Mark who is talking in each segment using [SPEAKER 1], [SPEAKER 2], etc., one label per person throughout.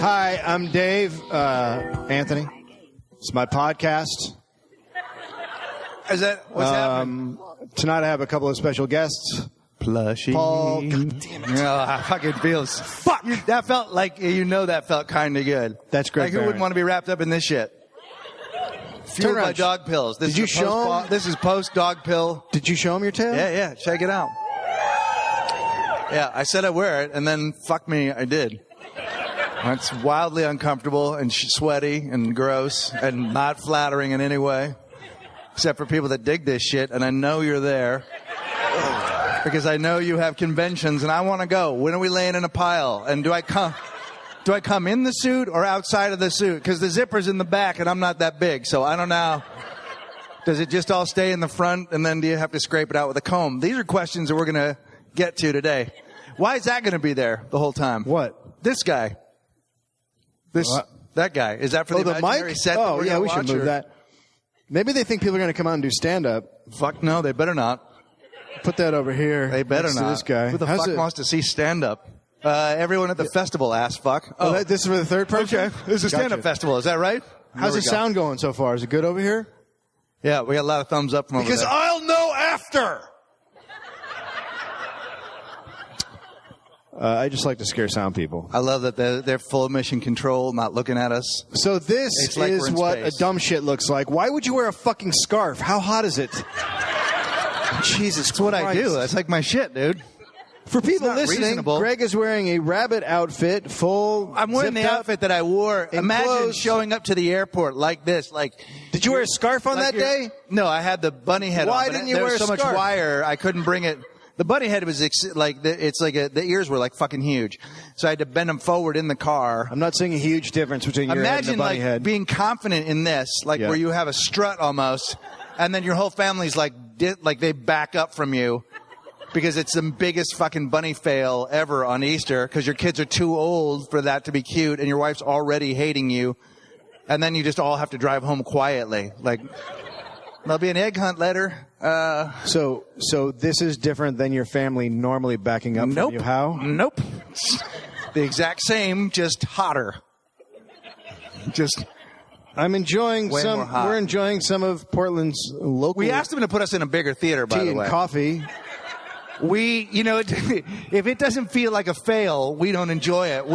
[SPEAKER 1] Hi, I'm Dave. Anthony. It's my podcast.
[SPEAKER 2] Is that what's happening?
[SPEAKER 1] Tonight I have a couple of special guests.
[SPEAKER 2] Plushie.
[SPEAKER 1] Paul. God damn it.
[SPEAKER 2] Oh, fucking feels. Fuck. That felt like, that felt kind of good.
[SPEAKER 1] That's great.
[SPEAKER 2] Like, who wouldn't want to be wrapped up in this shit? Fueled by dog pills.
[SPEAKER 1] Did you show him?
[SPEAKER 2] This is post-dog pill.
[SPEAKER 1] Did you show him your tail?
[SPEAKER 2] Yeah. Check it out. Yeah, I said I'd wear it, and then, fuck me, I did. It's wildly uncomfortable and sweaty and gross and not flattering in any way. Except for people that dig this shit, and I know you're there. Because I know you have conventions, and I want to go. When are we laying in a pile? And do I come in the suit or outside of the suit? Because the zipper's in the back, and I'm not that big, so I don't know. Does it just all stay in the front, and then do you have to scrape it out with a comb? These are questions that we're going to get to today. Why is that going to be there the whole time?
[SPEAKER 1] What?
[SPEAKER 2] This guy. That guy. Is that for the imaginary
[SPEAKER 1] mic?
[SPEAKER 2] set?
[SPEAKER 1] Oh, yeah, we should move that. Maybe they think people are going to come out and do stand-up.
[SPEAKER 2] Fuck no, they better not.
[SPEAKER 1] Put that over here.
[SPEAKER 2] They better
[SPEAKER 1] next
[SPEAKER 2] not.
[SPEAKER 1] To this guy.
[SPEAKER 2] Who the fuck wants to see stand-up? Everyone at the festival, ass fuck.
[SPEAKER 1] Oh, this is for the third person?
[SPEAKER 2] Okay. This is a stand-up festival. Is that right?
[SPEAKER 1] How's the sound going so far? Is it good over here?
[SPEAKER 2] Yeah, we got a lot of thumbs up from over there.
[SPEAKER 1] Because I'll know after. I just like to scare sound people.
[SPEAKER 2] I love that they're full mission control, not looking at us.
[SPEAKER 1] So this is what a dumb shit looks like. Why would you wear a fucking scarf? How hot is it? Jesus,
[SPEAKER 2] that's what I do. That's like my shit, dude.
[SPEAKER 1] For people listening, Greg is wearing a rabbit outfit, full.
[SPEAKER 2] I'm wearing the outfit that I wore. Imagine showing up to the airport like this.
[SPEAKER 1] Did you wear a scarf on that day?
[SPEAKER 2] No, I had the bunny head on.
[SPEAKER 1] Why didn't you wear a scarf?
[SPEAKER 2] There was so much wire, I couldn't bring it. The bunny head was the ears were like fucking huge, so I had to bend them forward in the car.
[SPEAKER 1] I'm not seeing a huge difference between your head and the bunny head.
[SPEAKER 2] Imagine being confident in this, where you have a strut almost, and then your whole family's like they back up from you because it's the biggest fucking bunny fail ever on Easter because your kids are too old for that to be cute, and your wife's already hating you, and then you just all have to drive home quietly. There'll be an egg hunt later.
[SPEAKER 1] So this is different than your family normally backing up from you. How?
[SPEAKER 2] Nope. The exact same, just hotter.
[SPEAKER 1] I'm enjoying we're enjoying some of Portland's local.
[SPEAKER 2] We asked them to put us in a bigger theater, by the way.
[SPEAKER 1] Tea and coffee.
[SPEAKER 2] If it doesn't feel like a fail, we don't enjoy it.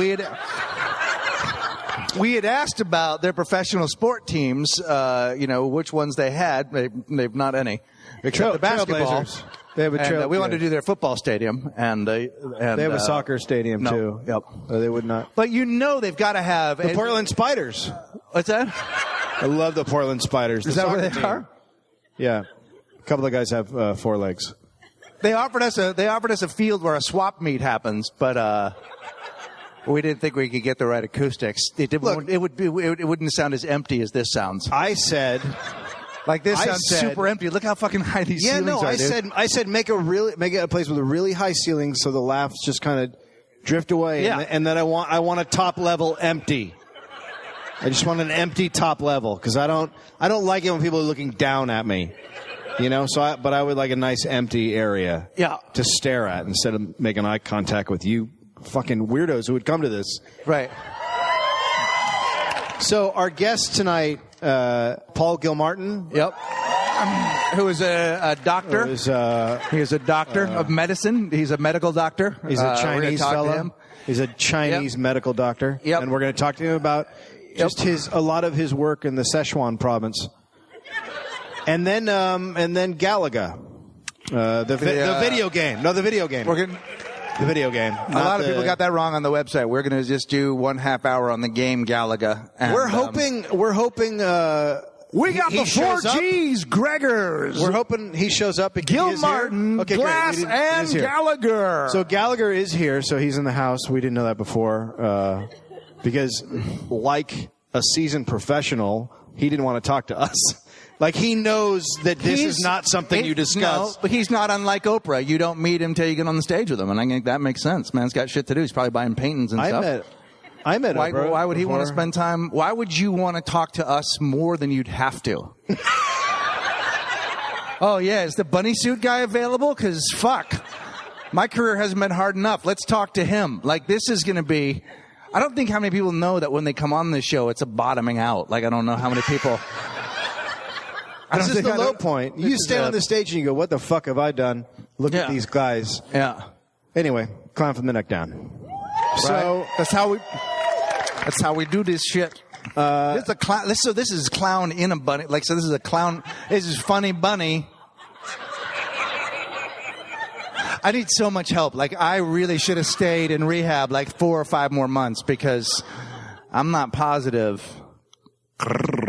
[SPEAKER 2] We had asked about their professional sport teams, which ones they had. They've not any. Except the basketball.
[SPEAKER 1] They have a
[SPEAKER 2] we wanted to do their football stadium. And they
[SPEAKER 1] have a soccer stadium, too.
[SPEAKER 2] Yep.
[SPEAKER 1] They would not.
[SPEAKER 2] But they've got to have...
[SPEAKER 1] The Portland Spiders.
[SPEAKER 2] What's that?
[SPEAKER 1] I love the Portland Spiders.
[SPEAKER 2] Is that where they are?
[SPEAKER 1] Yeah. A couple of guys have 4 legs.
[SPEAKER 2] They offered us a field where a swap meet happens, but... we didn't think we could get the right acoustics. It wouldn't sound as empty as this sounds.
[SPEAKER 1] I said,
[SPEAKER 2] this sounds super empty. Look how fucking high these ceilings are.
[SPEAKER 1] I said make it a place with a really high ceiling so the laughs just kind of drift away.
[SPEAKER 2] Yeah.
[SPEAKER 1] And then I want a top level empty. I just want an empty top level because I don't like it when people are looking down at me. But I would like a nice empty area.
[SPEAKER 2] Yeah.
[SPEAKER 1] To stare at instead of making eye contact with you. Fucking weirdos who would come to this.
[SPEAKER 2] Right.
[SPEAKER 1] So our guest tonight, Paul Gilmartin.
[SPEAKER 2] Yep. Who is a doctor. He is a doctor of medicine. He's a medical doctor.
[SPEAKER 1] He's a Chinese fellow. He's a Chinese medical doctor.
[SPEAKER 2] Yep.
[SPEAKER 1] And we're going to talk to him about just a lot of his work in the Sichuan province. And then Gallagher. The video game. No, the video game. The video game.
[SPEAKER 2] A lot of people got that wrong on the website. We're going to just do 1/2 hour on the game Gallagher. And,
[SPEAKER 1] we're hoping.
[SPEAKER 2] We got the 4 Gs, Gregors.
[SPEAKER 1] We're hoping he shows up.
[SPEAKER 2] Gilmartin, Glass, and Gallagher.
[SPEAKER 1] So Gallagher is here. So he's in the house. We didn't know that before because, like a seasoned professional, he didn't want to talk to us. He knows that this is not something you discuss.
[SPEAKER 2] No, but he's not unlike Oprah. You don't meet him till you get on the stage with him, and I think that makes sense. Man's got shit to do. He's probably buying paintings and stuff.
[SPEAKER 1] I met Oprah.
[SPEAKER 2] Why would he want to spend time? Why would you want to talk to us more than you'd have to? Oh, yeah, is the bunny suit guy available? Because, fuck, my career hasn't been hard enough. Let's talk to him. This is going to be... I don't think how many people know that when they come on this show, it's a bottoming out. Like, I don't know how many people.
[SPEAKER 1] This is the low point. You stand on the stage and you go, what the fuck have I done? Look at these guys.
[SPEAKER 2] Yeah.
[SPEAKER 1] Anyway, clown from the neck down. Right.
[SPEAKER 2] So that's how we do this shit. This is a clown. So this is clown in a bunny. Like, so this is a clown. This is funny bunny. I need so much help. Like, I really should have stayed in rehab like 4 or 5 more months because I'm not positive.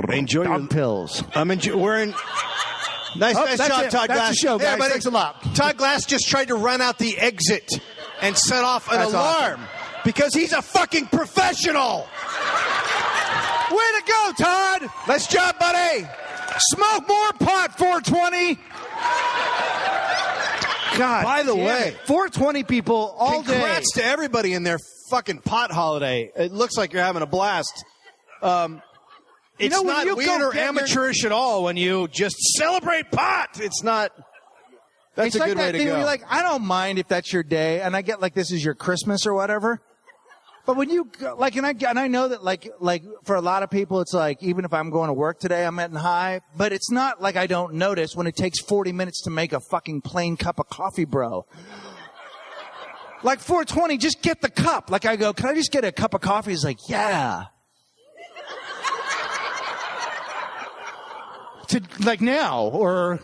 [SPEAKER 1] Enjoy your
[SPEAKER 2] pills.
[SPEAKER 1] We're in. Nice job, Todd Glass.
[SPEAKER 2] That's the show, guys. Thanks a lot.
[SPEAKER 1] Todd Glass just tried to run out the exit and set off an alarm because he's a fucking professional.
[SPEAKER 2] Way to go, Todd.
[SPEAKER 1] Nice job, buddy.
[SPEAKER 2] Smoke more pot, 420. God.
[SPEAKER 1] By the way,
[SPEAKER 2] 420 people all day.
[SPEAKER 1] Congrats to everybody in their fucking pot holiday. It looks like you're having a blast. It's not weird or amateurish at all when you just celebrate pot. It's not. That's a good way to go.
[SPEAKER 2] You're like, I don't mind if that's your day, and I get like this is your Christmas or whatever. But when you like, and I know that like for a lot of people, it's like even if I'm going to work today, I'm getting high. But it's not like I don't notice when it takes 40 minutes to make a fucking plain cup of coffee, bro. Like 420, just get the cup. Like I go, can I just get a cup of coffee? He's like, yeah. To like now or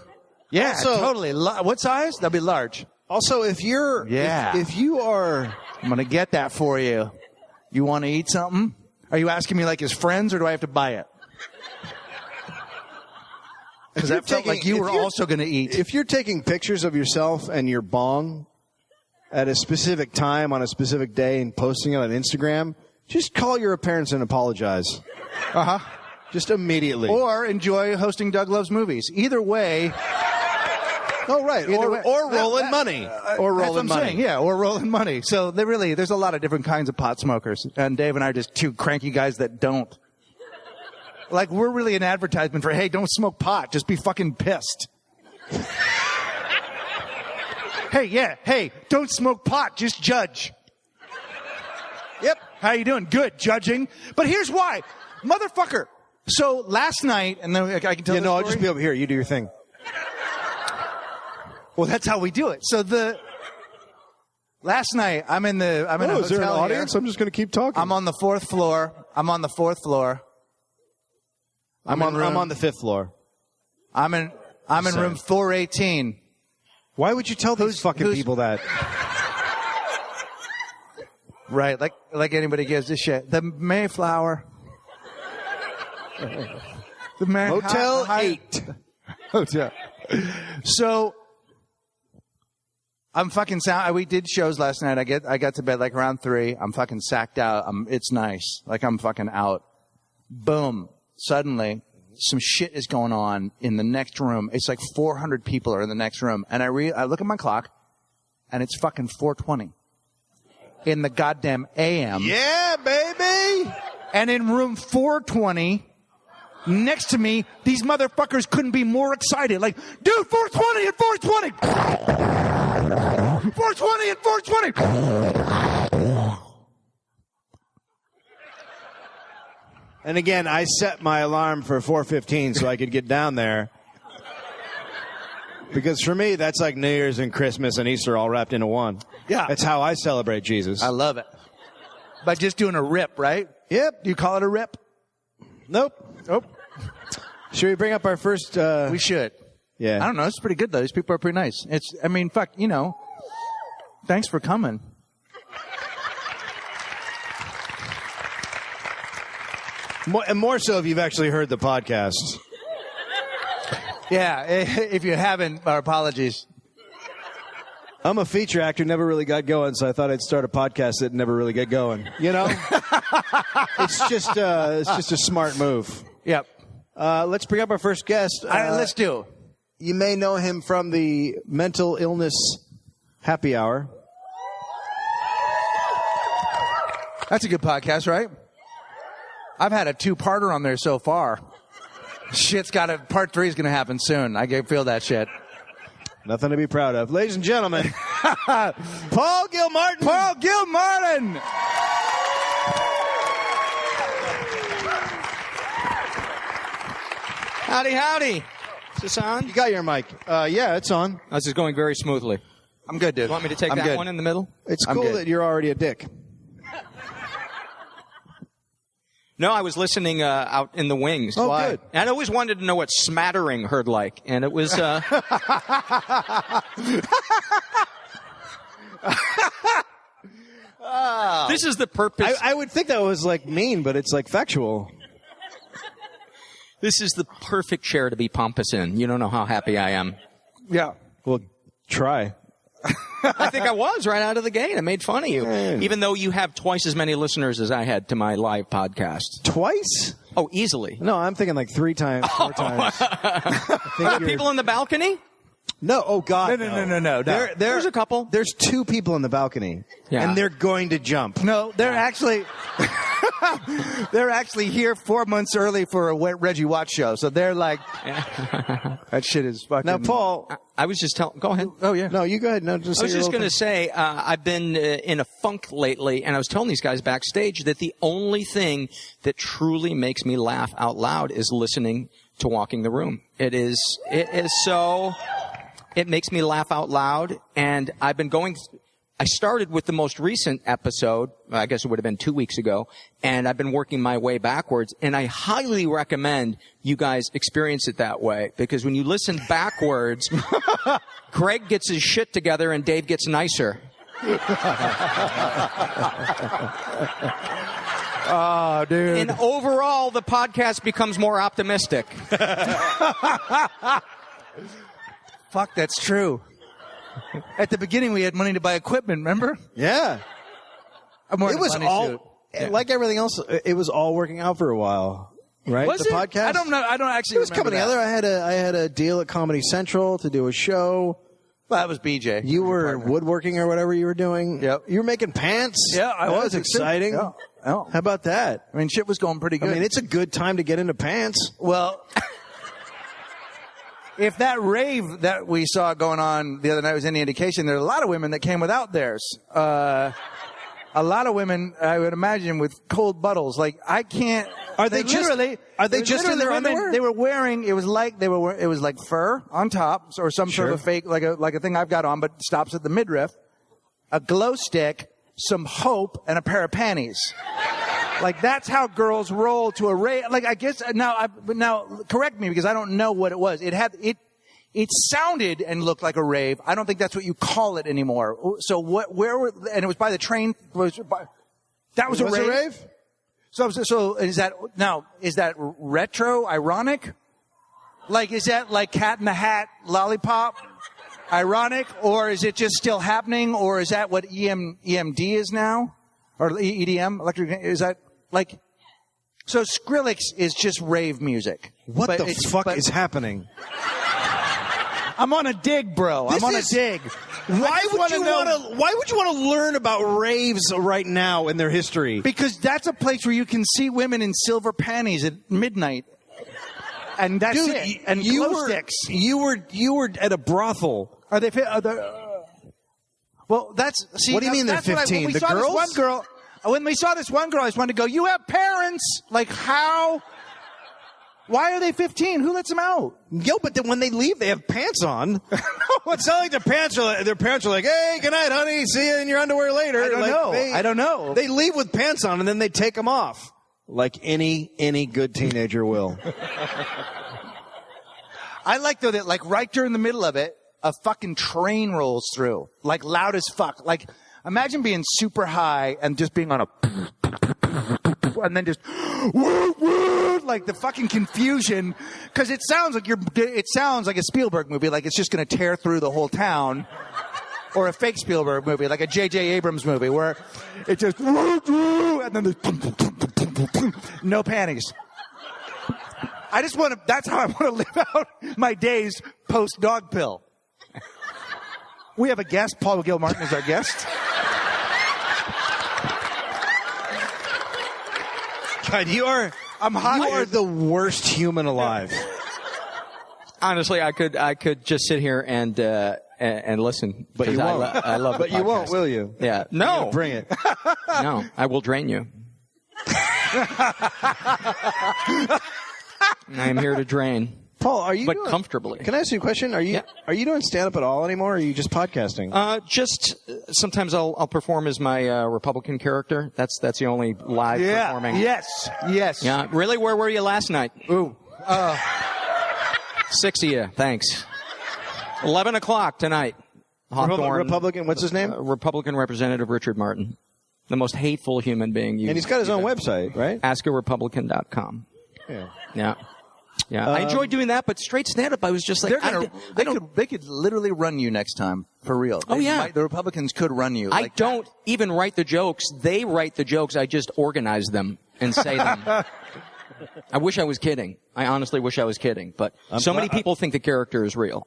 [SPEAKER 2] yeah, also, totally. What size? That'll be large.
[SPEAKER 1] Also, if you're if you are,
[SPEAKER 2] I'm gonna get that for you. You want to eat something? Are you asking me like as friends, or do I have to buy it? Because that felt like you were also going to eat.
[SPEAKER 1] If you're taking pictures of yourself and your bong at a specific time on a specific day and posting it on Instagram, just call your parents and apologize. Just immediately.
[SPEAKER 2] Or enjoy hosting Doug Loves Movies. Either way.
[SPEAKER 1] Oh, right. Or rolling money. Or rolling money.
[SPEAKER 2] Saying, yeah, or rolling money. So there's a lot of different kinds of pot smokers. And Dave and I are just 2 cranky guys that don't. Like, we're really an advertisement for, hey, don't smoke pot. Just be fucking pissed. Hey, don't smoke pot. Just judge.
[SPEAKER 1] Yep.
[SPEAKER 2] How you doing? Good, judging. But here's why. Motherfucker. So last night, and then I can tell you.
[SPEAKER 1] I'll just be over here. You do your thing.
[SPEAKER 2] Well, that's how we do it. So last night, I'm in a hotel.
[SPEAKER 1] Is there an audience? I'm just going to keep talking.
[SPEAKER 2] I'm on the 4th floor. I'm on the 4th
[SPEAKER 1] on the 5th floor.
[SPEAKER 2] I'm in room 418.
[SPEAKER 1] Why would you tell these fucking people that?
[SPEAKER 2] Right, like anybody gives a shit. The Mayflower. The
[SPEAKER 1] Motel 8.
[SPEAKER 2] Hotel. So I'm fucking sound. We did shows last night. I got to bed like around 3. I'm fucking sacked out. It's nice. Like I'm fucking out. Boom. Suddenly, some shit is going on in the next room. It's like 400 people are in the next room, and I look at my clock, and it's fucking 4:20 in the goddamn AM.
[SPEAKER 1] Yeah, baby.
[SPEAKER 2] And in room 420. Next to me, these motherfuckers couldn't be more excited. Like, dude, 420 and 420. 420 and 420.
[SPEAKER 1] And again, I set my alarm for 4:15 so I could get down there. Because for me, that's like New Year's and Christmas and Easter all wrapped into one.
[SPEAKER 2] Yeah.
[SPEAKER 1] That's how I celebrate Jesus.
[SPEAKER 2] I love it. By just doing a rip, right?
[SPEAKER 1] Yep.
[SPEAKER 2] Do you call it a rip?
[SPEAKER 1] Nope. Should we bring up our first...
[SPEAKER 2] We should.
[SPEAKER 1] Yeah.
[SPEAKER 2] I don't know. It's pretty good, though. These people are pretty nice. Fuck, thanks for coming.
[SPEAKER 1] More so if you've actually heard the podcast.
[SPEAKER 2] Yeah. If you haven't, our apologies.
[SPEAKER 1] I'm a feature actor, never really got going, so I thought I'd start a podcast that never really got going. It's just a smart move.
[SPEAKER 2] Yep.
[SPEAKER 1] Let's bring up our first guest.
[SPEAKER 2] Let's do.
[SPEAKER 1] You may know him from the Mental Illness Happy Hour.
[SPEAKER 2] That's a good podcast, right? I've had a 2-parter on there so far. Part 3 is going to happen soon. I can feel that shit.
[SPEAKER 1] Nothing to be proud of. Ladies and gentlemen, Paul Gilmartin.
[SPEAKER 2] Paul Gilmartin!
[SPEAKER 3] Howdy, howdy. Is this on?
[SPEAKER 1] You got your mic. Yeah, it's on.
[SPEAKER 3] This is going very smoothly.
[SPEAKER 2] I'm good, dude.
[SPEAKER 3] You want me to take that one in the middle?
[SPEAKER 1] It's cool that you're already a dick.
[SPEAKER 3] No, I was listening out in the wings.
[SPEAKER 1] Oh, good.
[SPEAKER 3] And I always wanted to know what smattering heard like, and it was... This is the purpose.
[SPEAKER 1] I would think that was like mean, but it's like factual.
[SPEAKER 3] This is the perfect chair to be pompous in. You don't know how happy I am.
[SPEAKER 2] Yeah.
[SPEAKER 1] Well, try.
[SPEAKER 3] I think I was right out of the gate. I made fun of you. Even though you have twice as many listeners as I had to my live podcast.
[SPEAKER 1] Twice?
[SPEAKER 3] Oh, easily.
[SPEAKER 1] No, I'm thinking like 3 times, 4 times.
[SPEAKER 3] Are there people in the balcony?
[SPEAKER 1] No, oh God.
[SPEAKER 2] No.
[SPEAKER 3] There's a couple.
[SPEAKER 1] There's 2 people in the balcony.
[SPEAKER 3] Yeah.
[SPEAKER 1] And they're going to jump.
[SPEAKER 2] No, they're actually... they're actually here 4 months early for a Reggie Watts show. So they're like... That shit is fucking...
[SPEAKER 1] Now, Paul...
[SPEAKER 3] I was just telling... Go ahead.
[SPEAKER 2] Oh, yeah.
[SPEAKER 1] No, you go ahead. No,
[SPEAKER 3] I was just going to say, I've been in a funk lately, and I was telling these guys backstage that the only thing that truly makes me laugh out loud is listening to Walking the Room. It is so... It makes me laugh out loud, and I've been going... I started with the most recent episode, I guess it would have been 2 weeks ago, and I've been working my way backwards, and I highly recommend you guys experience it that way, because when you listen backwards, Greg gets his shit together and Dave gets nicer.
[SPEAKER 2] Oh, dude.
[SPEAKER 3] And overall, the podcast becomes more optimistic.
[SPEAKER 2] Fuck, that's true. At the beginning, we had money to buy equipment, remember?
[SPEAKER 1] Yeah.
[SPEAKER 2] I'm wearing
[SPEAKER 1] It was
[SPEAKER 2] a bunny
[SPEAKER 1] all...
[SPEAKER 2] suit.
[SPEAKER 1] Like everything else, it was all working out for a while. Right?
[SPEAKER 2] Was
[SPEAKER 1] the
[SPEAKER 2] it?
[SPEAKER 1] podcast?
[SPEAKER 2] I don't know. I don't actually
[SPEAKER 1] It was
[SPEAKER 2] remember
[SPEAKER 1] coming
[SPEAKER 2] that.
[SPEAKER 1] together. I had a deal at Comedy Central to do a show.
[SPEAKER 2] Well, that was BJ.
[SPEAKER 1] You were
[SPEAKER 2] partner.
[SPEAKER 1] woodworking or whatever you were doing.
[SPEAKER 2] Yep.
[SPEAKER 1] You were making pants.
[SPEAKER 2] Yeah, I
[SPEAKER 1] That
[SPEAKER 2] was.
[SPEAKER 1] was exciting.
[SPEAKER 2] Yeah.
[SPEAKER 1] How about that?
[SPEAKER 2] I mean, shit was going pretty good.
[SPEAKER 1] I mean, it's a good time to get into pants.
[SPEAKER 2] Well, if that rave that we saw going on the other night was any indication, there are a lot of women that came without theirs. A lot of women, I would imagine, with cold buttles. Like, I can't.
[SPEAKER 1] Are they just in their underwear?
[SPEAKER 2] They were wearing. It was like fur on top, or some sort of a fake, like a thing I've got on, but stops at the midriff. A glow stick, some hope, and a pair of panties. Like, that's how girls roll to a rave. Like, I guess now correct me, because I don't know what it was. It sounded and looked like a rave. I don't think that's what you call it anymore. So and it was by the train. That was a rave? So is that retro ironic? Like, is that like Cat in the Hat lollipop ironic? Or is it just still happening? Or is that what EMD is now? Or EDM, electric, is that like, so Skrillex is just rave music.
[SPEAKER 1] What the fuck is happening?
[SPEAKER 2] I'm on a dig, bro. I'm on a dig.
[SPEAKER 1] Why would you want to learn about raves right now in their history?
[SPEAKER 2] Because that's a place where you can see women in silver panties at midnight. And that's it. And glow sticks.
[SPEAKER 1] You were at a brothel.
[SPEAKER 2] Are they well, that's... See,
[SPEAKER 1] what do you mean they're 15? The girls?
[SPEAKER 2] When we saw this one girl, I just wanted to go, you have parents! Like, how... Why are they 15? Who lets them out?
[SPEAKER 1] Yo, but then when they leave, they have pants on. It's not like their parents are like, hey, good night, honey. See you in your underwear later.
[SPEAKER 2] I don't know.
[SPEAKER 1] They leave with pants on, and then they take them off. Like any good teenager will.
[SPEAKER 2] I like, though, that, like, right during the middle of it, a fucking train rolls through. Like, loud as fuck. Like, imagine being super high and just being on a... and then just like the fucking confusion, because it sounds like a Spielberg movie, like it's just going to tear through the whole town, or a fake Spielberg movie, like a J.J. Abrams movie, where it just and then there's no panties. That's how I want to live out my days post dog pill. We have a guest. Paul Gilmartin is our guest.
[SPEAKER 1] God, you are the worst human alive.
[SPEAKER 3] Honestly, I could just sit here and listen.
[SPEAKER 1] But you won't.
[SPEAKER 3] I love
[SPEAKER 1] But
[SPEAKER 3] the
[SPEAKER 1] you
[SPEAKER 3] podcast.
[SPEAKER 1] won't, will you?
[SPEAKER 3] Yeah. No.
[SPEAKER 1] Bring it.
[SPEAKER 3] No, I will drain you. I am here to drain.
[SPEAKER 1] Paul, are you
[SPEAKER 3] but comfortably?
[SPEAKER 1] Can I ask you a question? Are you doing stand-up at all anymore, or are you just podcasting?
[SPEAKER 3] Just sometimes I'll perform as my Republican character. That's the only live performing.
[SPEAKER 2] Yes.
[SPEAKER 3] Yeah. Really? Where were you last night?
[SPEAKER 2] Ooh.
[SPEAKER 3] 6 of you. Thanks. 11 o'clock tonight. Hawthorne,
[SPEAKER 1] Republican. What's his name?
[SPEAKER 3] Republican Representative Richard Martin, the most hateful human being.
[SPEAKER 1] And he's got his own website, right?
[SPEAKER 3] AskARepublican.com.
[SPEAKER 1] Yeah.
[SPEAKER 3] Yeah, I enjoyed doing that, but straight stand-up, I was just like,
[SPEAKER 2] they could literally run you next time, for real. The Republicans could run you.
[SPEAKER 3] I don't even write the jokes. They write the jokes. I just organize them and say them. I wish I was kidding. I honestly wish I was kidding, but many people think the character is real.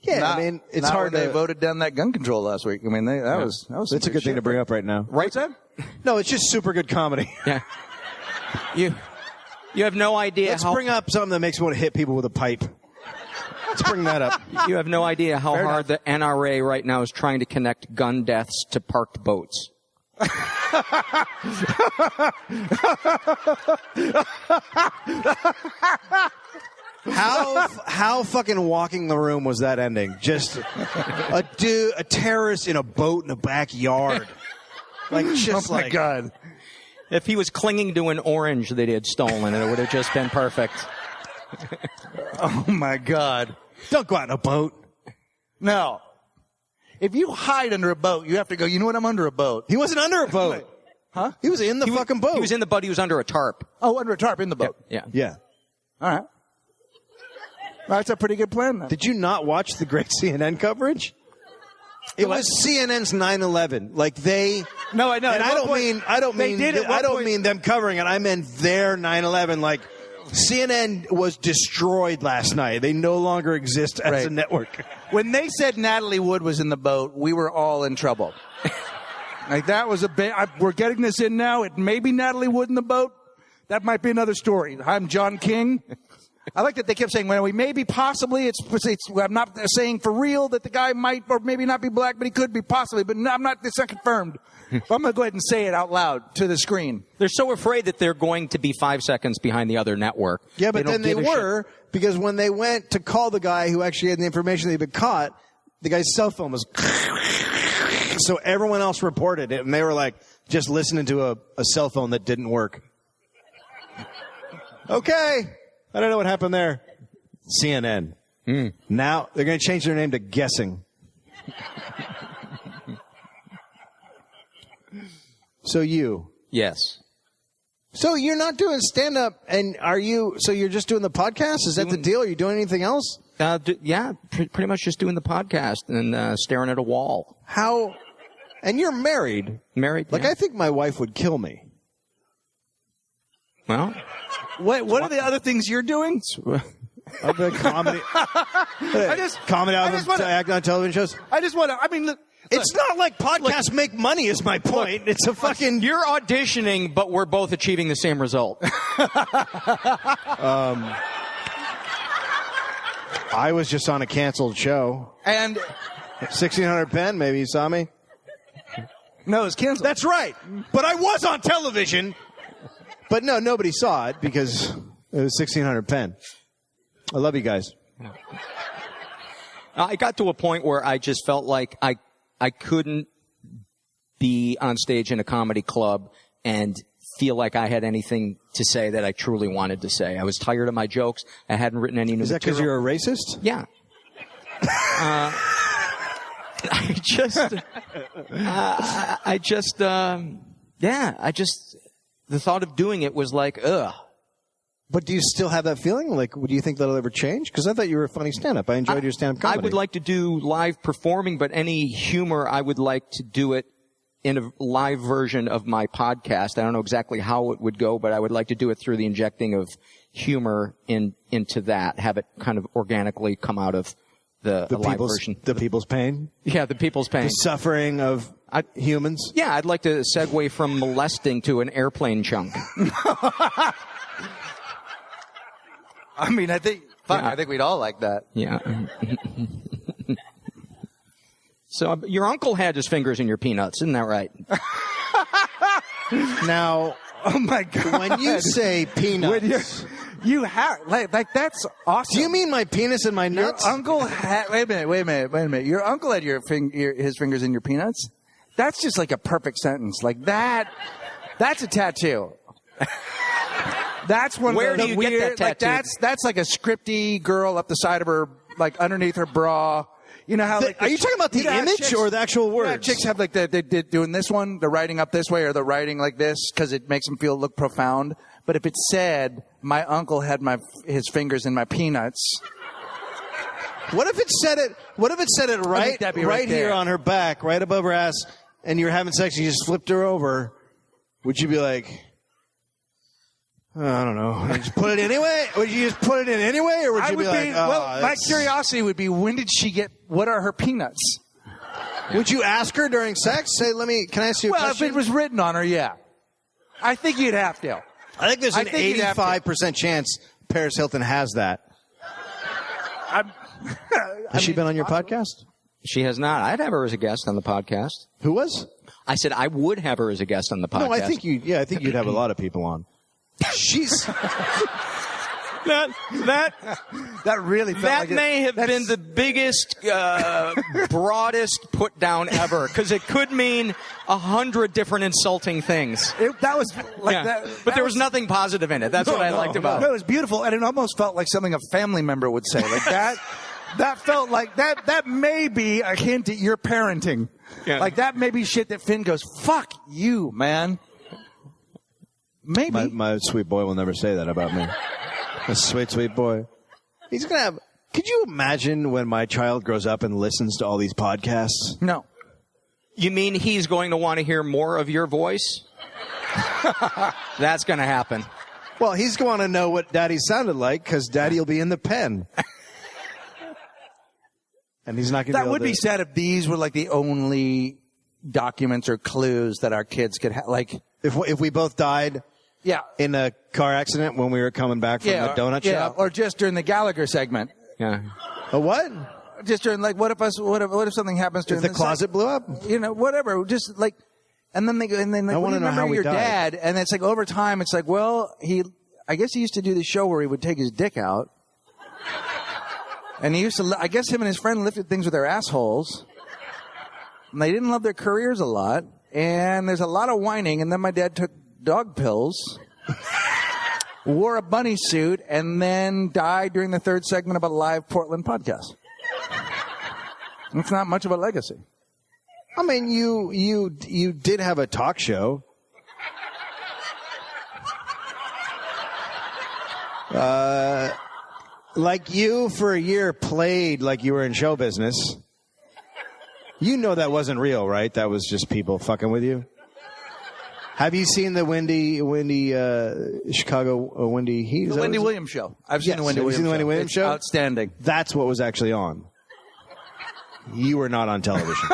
[SPEAKER 1] Yeah, it's hard
[SPEAKER 2] when they voted down that gun control last week. That was
[SPEAKER 1] That's a good thing to bring up right now.
[SPEAKER 3] Right, Ed?
[SPEAKER 1] No, it's just super good comedy.
[SPEAKER 3] Yeah. You have no idea
[SPEAKER 1] Let's bring up something that makes me want to hit people with a pipe. Let's bring that up.
[SPEAKER 3] You have no idea how hard the NRA right now is trying to connect gun deaths to parked boats.
[SPEAKER 1] How fucking walking the room was that ending? Just a terrorist in a boat in a backyard.
[SPEAKER 2] Oh my God.
[SPEAKER 3] If he was clinging to an orange that he had stolen, it would have just been perfect.
[SPEAKER 2] Oh my God.
[SPEAKER 1] Don't go out in a boat.
[SPEAKER 2] No. If you hide under a boat, you have to go, you know what, I'm under a boat.
[SPEAKER 1] He wasn't under a boat.
[SPEAKER 2] Huh?
[SPEAKER 1] He was in the fucking boat.
[SPEAKER 3] He was in the boat. He was under a tarp.
[SPEAKER 2] Oh, under a tarp in the boat.
[SPEAKER 3] Yeah.
[SPEAKER 2] All right. That's a pretty good plan, then.
[SPEAKER 1] Did you not watch the great CNN coverage? It was CNN's 9/11.
[SPEAKER 2] No, I know.
[SPEAKER 1] And I don't mean them covering it. I meant their 9/11. CNN was destroyed last night. They no longer exist as a network.
[SPEAKER 2] When they said Natalie Wood was in the boat, we were all in trouble. That was a bit. We're getting this in now. It may be Natalie Wood in the boat. That might be another story. I'm John King. I like that they kept saying, well, we maybe possibly, I'm not saying for real that the guy might or maybe not be black, but he could be possibly, but it's not confirmed. But I'm going to go ahead and say it out loud to the screen.
[SPEAKER 3] They're so afraid that they're going to be 5 seconds behind the other network.
[SPEAKER 1] Yeah, but then they were, because when they went to call the guy who actually had the information they'd been caught, the guy's cell phone was so everyone else reported it, and they were just listening to a cell phone that didn't work. Okay. I don't know what happened there. CNN. Now they're going to change their name to Guessing. So you.
[SPEAKER 3] Yes.
[SPEAKER 1] So you're not doing stand-up, and so you're just doing the podcast? Is that the deal? Are you doing anything else?
[SPEAKER 3] Pretty much just doing the podcast and staring at a wall.
[SPEAKER 1] How? And you're married.
[SPEAKER 3] Married,
[SPEAKER 1] I think my wife would kill me.
[SPEAKER 3] Well...
[SPEAKER 2] What are the other things you're doing?
[SPEAKER 1] I've been comedy. Comedy albums, act on television shows.
[SPEAKER 2] I just want to,
[SPEAKER 1] it's not like podcasts make money is my point. It's a fucking...
[SPEAKER 3] You're auditioning, but we're both achieving the same result.
[SPEAKER 1] I was just on a canceled show.
[SPEAKER 2] And
[SPEAKER 1] 1600 Penn, maybe you saw me?
[SPEAKER 2] No, it's canceled.
[SPEAKER 1] That's right. But I was on television. But no, nobody saw it because it was 1600 Penn. I love you guys.
[SPEAKER 3] I got to a point where I just felt like I couldn't be on stage in a comedy club and feel like I had anything to say that I truly wanted to say. I was tired of my jokes. I hadn't written any new material.
[SPEAKER 1] Is that because you're a racist?
[SPEAKER 3] Yeah. The thought of doing it was like, ugh.
[SPEAKER 1] But do you still have that feeling? Do you think that'll ever change? Because I thought you were a funny stand-up. I enjoyed your stand-up comedy.
[SPEAKER 3] I would like to do live performing, but any humor, I would like to do it in a live version of my podcast. I don't know exactly how it would go, but I would like to do it through the injecting of humor into that, have it kind of organically come out of the live version.
[SPEAKER 1] The people's pain?
[SPEAKER 3] Yeah, the people's pain.
[SPEAKER 1] The suffering of humans?
[SPEAKER 3] Yeah, I'd like to segue from molesting to an airplane chunk.
[SPEAKER 2] I think we'd all like that.
[SPEAKER 3] Yeah. So your uncle had his fingers in your peanuts, isn't that right?
[SPEAKER 1] Now,
[SPEAKER 4] Oh my God!
[SPEAKER 1] When you say peanuts,
[SPEAKER 4] you have like that's awesome.
[SPEAKER 1] Do you mean my penis and my nuts?
[SPEAKER 4] Your uncle had. Wait a minute. Your uncle had his fingers in your peanuts. That's just like a perfect sentence. Like that. That's a tattoo. That's one.
[SPEAKER 3] Where
[SPEAKER 4] of the
[SPEAKER 3] do you
[SPEAKER 4] weird,
[SPEAKER 3] get that tattoo?
[SPEAKER 4] Like that's like a scripty girl up the side of her, like underneath her bra. You know how? Like,
[SPEAKER 1] are you talking about the image or the actual words?
[SPEAKER 4] Yeah, chicks have like they're doing this one. They're writing up this way, or they're writing like this because it makes them look profound. But if it said, "My uncle had his fingers in my peanuts."
[SPEAKER 1] What if it said it? What if it said it right here on her back, right above her ass, and you were having sex and you just flipped her over? Would you be like, I don't know, just put it anyway? Would you just put it in anyway, or would you be like,
[SPEAKER 4] my curiosity would be, when did she get? What are her peanuts?
[SPEAKER 1] Would you ask her during sex? Say, can I ask you a question?
[SPEAKER 4] Well, if it was written on her, yeah. I think you'd have to.
[SPEAKER 1] I think there's an 85% chance Paris Hilton has that. Has she been on your podcast?
[SPEAKER 3] She has not. I'd have her as a guest on the podcast.
[SPEAKER 1] Who was?
[SPEAKER 3] I said I would have her as a guest on the podcast.
[SPEAKER 1] No, I think you'd have a lot of people on. She's
[SPEAKER 3] that
[SPEAKER 4] really felt
[SPEAKER 3] that may have been the biggest, broadest put down ever, because it could mean 100 different insulting things.
[SPEAKER 4] That was like that,
[SPEAKER 3] but there was nothing positive in it. That's what I liked about it.
[SPEAKER 4] No, it was beautiful, and it almost felt like something a family member would say. Like that. That felt like that may be a hint at your parenting. Yeah. Like that may be shit that Finn goes, fuck you, man. Maybe.
[SPEAKER 1] My sweet boy will never say that about me. A sweet boy. He's going to have... Could you imagine when my child grows up and listens to all these podcasts?
[SPEAKER 4] No.
[SPEAKER 3] You mean he's going to want to hear more of your voice? That's going to happen.
[SPEAKER 1] Well, he's going to know what Daddy sounded like, because Daddy will be in the pen. And he's not going to.
[SPEAKER 4] That would be sad if these were like the only documents or clues that our kids could have. Like
[SPEAKER 1] if we both died, in a car accident when we were coming back from the donut shop,
[SPEAKER 4] or just during the Gallagher segment.
[SPEAKER 3] Yeah.
[SPEAKER 1] A what?
[SPEAKER 4] Just during what if something happens during
[SPEAKER 1] the closet blew up?
[SPEAKER 4] You know, whatever. Just like, and then I want to know how your dad, and it's like over time, it's like, well, I guess he used to do the show where he would take his dick out. And he used to, I guess him and his friend lifted things with their assholes. And they didn't love their careers a lot. And there's a lot of whining. And then my dad took dog pills, wore a bunny suit, and then died during the third segment of a live Portland podcast. It's not much of a legacy.
[SPEAKER 1] I mean, you did have a talk show. Like you, for a year, played like you were in show business. You know that wasn't real, right? That was just people fucking with you. Have you seen the Wendy Chicago Wendy Heat?
[SPEAKER 4] The Wendy Williams show. I've seen the Wendy Williams show.
[SPEAKER 1] Outstanding. That's what was actually on. You were not on television.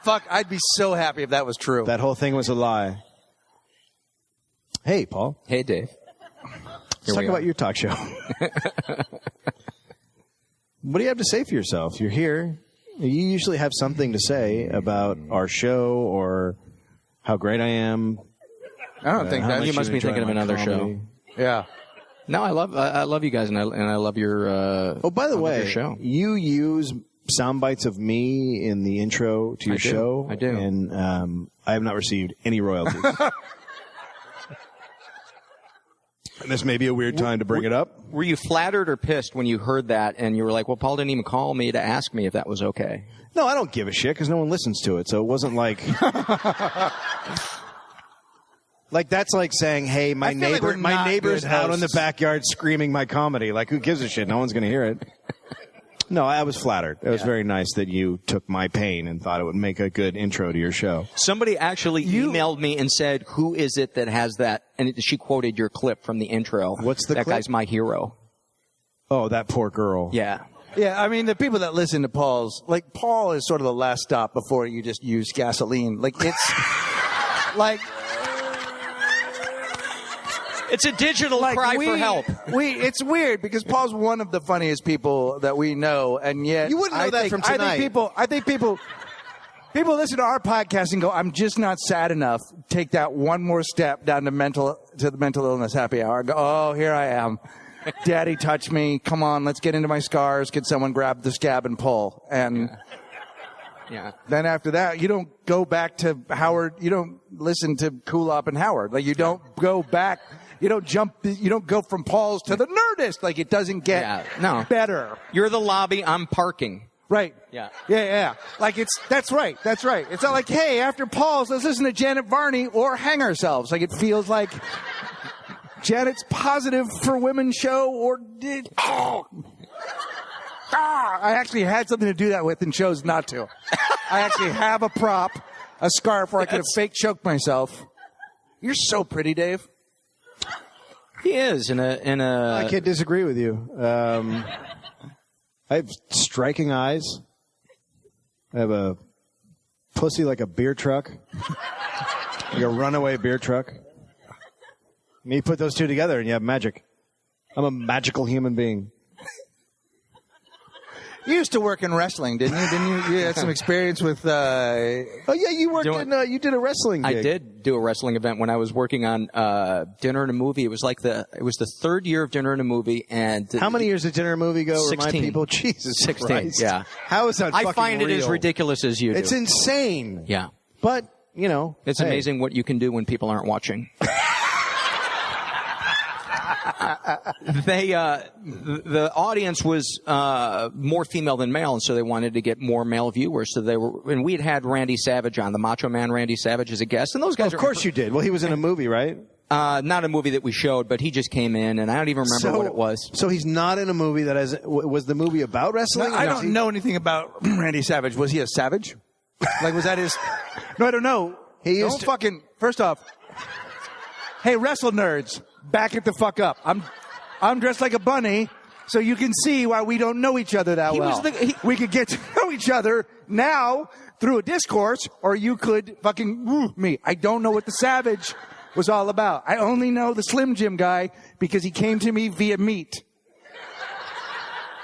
[SPEAKER 4] Fuck, I'd be so happy if that was true.
[SPEAKER 1] That whole thing was a lie. Hey, Paul.
[SPEAKER 3] Hey, Dave.
[SPEAKER 1] Let's talk about your talk show. What do you have to say for yourself? You're here. You usually have something to say about our show or how great I am.
[SPEAKER 4] I don't think that.
[SPEAKER 3] You must be thinking of another show.
[SPEAKER 4] Yeah.
[SPEAKER 3] No, I love you guys, and I love your.
[SPEAKER 1] Oh, by the way,
[SPEAKER 3] your show.
[SPEAKER 1] You use sound bites of me in the intro to your show.
[SPEAKER 3] I do,
[SPEAKER 1] and I have not received any royalties. And this may be a weird time to bring it up.
[SPEAKER 3] Were you flattered or pissed when you heard that and you were like, well, Paul didn't even call me to ask me if that was okay?
[SPEAKER 1] No, I don't give a shit because no one listens to it. So it wasn't like... Like, that's like saying, hey, my neighbor's out in the backyard screaming my comedy. Like, who gives a shit? No one's going to hear it. No, I was flattered. It was very nice that you took my pain and thought it would make a good intro to your show.
[SPEAKER 3] Somebody actually emailed me and said, who is it that has that? And she quoted your clip from the intro.
[SPEAKER 1] What's the clip?
[SPEAKER 3] That guy's my hero.
[SPEAKER 1] Oh, that poor girl.
[SPEAKER 3] Yeah.
[SPEAKER 4] Yeah, I mean, the people that listen to Paul's, like, Paul is sort of the last stop before you just use gasoline. Like, it's, like...
[SPEAKER 3] It's a digital cry for help.
[SPEAKER 4] It's weird because Paul's one of the funniest people that we know, and yet
[SPEAKER 1] you wouldn't know that from tonight.
[SPEAKER 4] I think people. People listen to our podcast and go, I'm just not sad enough. Take that one more step down to the mental illness happy hour. I go, oh, here I am. Daddy touched me. Come on, let's get into my scars. Could someone grab the scab and pull? And then after that, you don't go back to Howard. You don't listen to Kulop and Howard. Like, you don't go back. You don't jump. You don't go from Paul's to the Nerdist. Like, it doesn't get better.
[SPEAKER 3] You're the lobby. I'm parking.
[SPEAKER 4] Right.
[SPEAKER 3] Yeah.
[SPEAKER 4] Like, that's right. It's not like, hey, after Paul's, let's listen to Janet Varney or hang ourselves. Like, it feels like Janet's Positive for Women show or did. I actually had something to do that with and chose not to. I actually have a prop, a scarf where I could have fake choked myself. You're so pretty, Dave.
[SPEAKER 3] He is in a.
[SPEAKER 1] I can't disagree with you. I have striking eyes. I have a pussy like a beer truck, like a runaway beer truck. And you put those two together and you have magic. I'm a magical human being.
[SPEAKER 4] You used to work in wrestling, didn't you? You had some experience with.
[SPEAKER 1] Oh yeah, you worked you did a wrestling gig.
[SPEAKER 3] I did do a wrestling event when I was working on Dinner and a Movie. It was the third year of Dinner and a Movie, and
[SPEAKER 1] how many years did Dinner and a Movie go?
[SPEAKER 3] 16.
[SPEAKER 1] Remind people, Jesus
[SPEAKER 3] 16.
[SPEAKER 1] Christ.
[SPEAKER 3] Yeah.
[SPEAKER 1] How is that?
[SPEAKER 3] I find
[SPEAKER 1] real?
[SPEAKER 3] It as ridiculous as you do.
[SPEAKER 1] It's insane.
[SPEAKER 3] Yeah,
[SPEAKER 1] but
[SPEAKER 3] it's amazing what you can do when people aren't watching. The audience was more female than male, and so they wanted to get more male viewers. So and we had Randy Savage on, the Macho Man Randy Savage, as a guest, and those guys.
[SPEAKER 1] Of course, you did. Well, he was in a movie, right?
[SPEAKER 3] Not a movie that we showed, but he just came in, and I don't even remember what it was.
[SPEAKER 1] So he's not in a movie that was the movie about wrestling?
[SPEAKER 4] No, I don't know anything about Randy Savage. Was he a savage? Like, was that his? No, I don't know. First off, hey, wrestle nerds. Back it the fuck up. I'm dressed like a bunny, so you can see why we don't know each other that well. We could get to know each other now through a discourse, or you could fucking woo me. I don't know what the Savage was all about. I only know the Slim Jim guy because he came to me via Meat.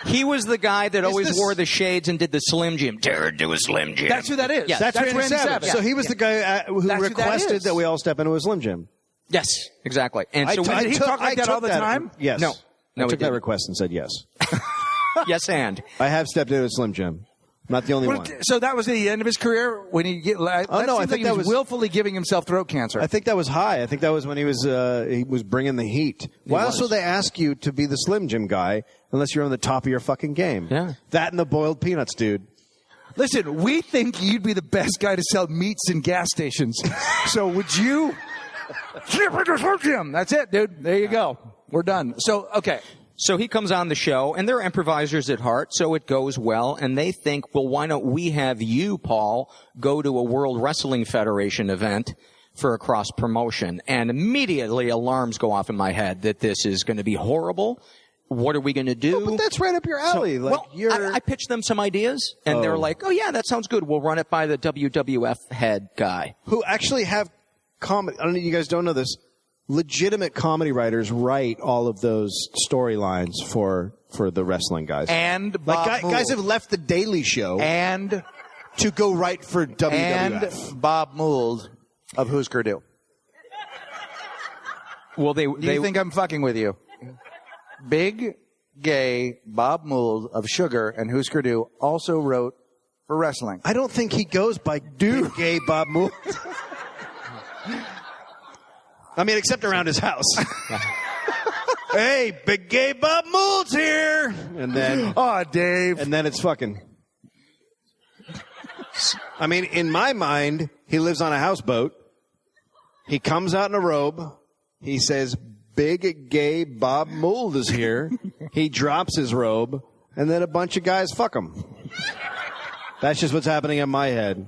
[SPEAKER 3] He was the guy that always wore the shades and did the Slim Jim. Dare do a Slim Jim.
[SPEAKER 4] That's who that is.
[SPEAKER 1] Yeah, that's Randy Savage. Yeah. So he was the guy who requested that we all step into a Slim Jim.
[SPEAKER 3] Yes, exactly. And so
[SPEAKER 4] did he talk like that all the time?
[SPEAKER 1] Yes.
[SPEAKER 3] No,
[SPEAKER 1] I took that request and said yes.
[SPEAKER 3] Yes, and
[SPEAKER 1] I have stepped into a Slim Jim. Not the only one.
[SPEAKER 4] So that was the end of his career when he get. I think he was willfully giving himself throat cancer.
[SPEAKER 1] I think that was high. I think that was when he was bringing the heat. Why else would they ask you to be the Slim Jim guy unless you're on the top of your fucking game?
[SPEAKER 3] Yeah.
[SPEAKER 1] That and the boiled peanuts, dude.
[SPEAKER 4] Listen, we think you'd be the best guy to sell meats in gas stations. So would you? That's it, dude. There you go. We're done. So, okay.
[SPEAKER 3] So he comes on the show, and they're improvisers at heart, so it goes well, and they think, well, why don't we have you, Paul, go to a World Wrestling Federation event for a cross-promotion? And immediately alarms go off in my head that this is going to be horrible. What are we going to do?
[SPEAKER 1] But that's right up your alley.
[SPEAKER 3] I pitched them some ideas, and they're like, oh, yeah, that sounds good. We'll run it by the WWF head guy.
[SPEAKER 1] Who actually have comedy. I don't know, you guys don't know this. Legitimate comedy writers write all of those storylines for the wrestling guys.
[SPEAKER 4] And Bob
[SPEAKER 1] guys have left the Daily Show
[SPEAKER 4] and
[SPEAKER 1] to go write for WWF.
[SPEAKER 4] And Bob Mould of Husker Du.
[SPEAKER 3] Well,
[SPEAKER 4] Do you think I'm fucking with you? Big, gay Bob Mould of Sugar and Husker Du also wrote for wrestling.
[SPEAKER 1] I don't think he goes by Big Gay Bob Mould. I mean, except around his house. Hey, Big Gay Bob Mould's here. And then,
[SPEAKER 4] Dave.
[SPEAKER 1] And then it's fucking. I mean, in my mind, he lives on a houseboat. He comes out in a robe. He says, Big Gay Bob Mould is here. He drops his robe, and then a bunch of guys fuck him. That's just what's happening in my head.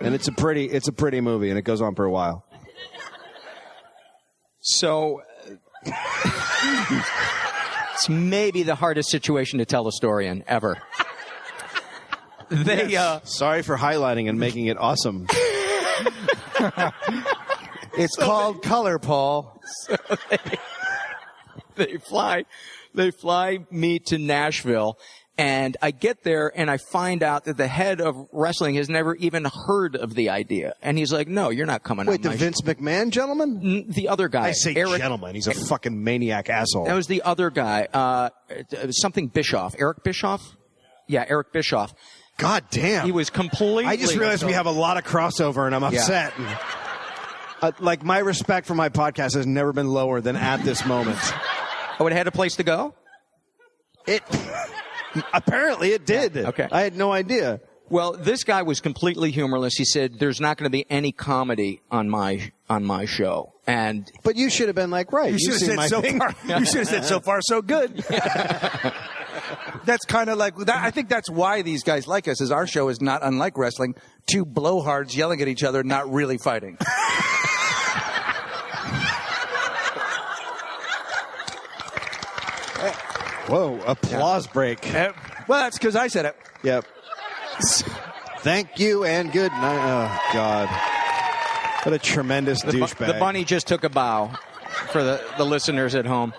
[SPEAKER 1] And it's a pretty movie, and it goes on for a while.
[SPEAKER 3] So, it's maybe the hardest situation to tell a story in ever.
[SPEAKER 1] Sorry for highlighting and making it awesome.
[SPEAKER 4] It's called color, Paul.
[SPEAKER 3] So they fly me to Nashville, And I get there and I find out that the head of wrestling has never even heard of the idea. And he's like, no, you're not coming on
[SPEAKER 1] Wait, the
[SPEAKER 3] my
[SPEAKER 1] Vince McMahon gentleman?
[SPEAKER 3] The other guy.
[SPEAKER 1] I say
[SPEAKER 3] Eric,
[SPEAKER 1] gentleman. He's a fucking maniac asshole.
[SPEAKER 3] That was the other guy. Something Bischoff. Eric Bischoff? Yeah, Eric Bischoff.
[SPEAKER 1] God damn.
[SPEAKER 3] He was completely...
[SPEAKER 1] I just realized we have a lot of crossover and I'm upset. Like, my respect for my podcast has never been lower than at this moment.
[SPEAKER 3] Oh, it had a place to go?
[SPEAKER 1] Apparently it did.
[SPEAKER 3] Yeah, okay.
[SPEAKER 1] I had no idea.
[SPEAKER 3] Well, this guy was completely humorless. He said, "There's not going to be any comedy on my show." And
[SPEAKER 1] but you should have been like, right?
[SPEAKER 4] You should have said so far. You should have said so far so good. That's kind of like that. I think that's why these guys like us. Is our show is not unlike wrestling. Two blowhards yelling at each other, not really fighting.
[SPEAKER 1] Whoa! Applause break.
[SPEAKER 4] Well, that's because I said it.
[SPEAKER 1] Yep. Thank you and good night. Oh, God. What a tremendous douchebag.
[SPEAKER 3] The bunny just took a bow for the listeners at home.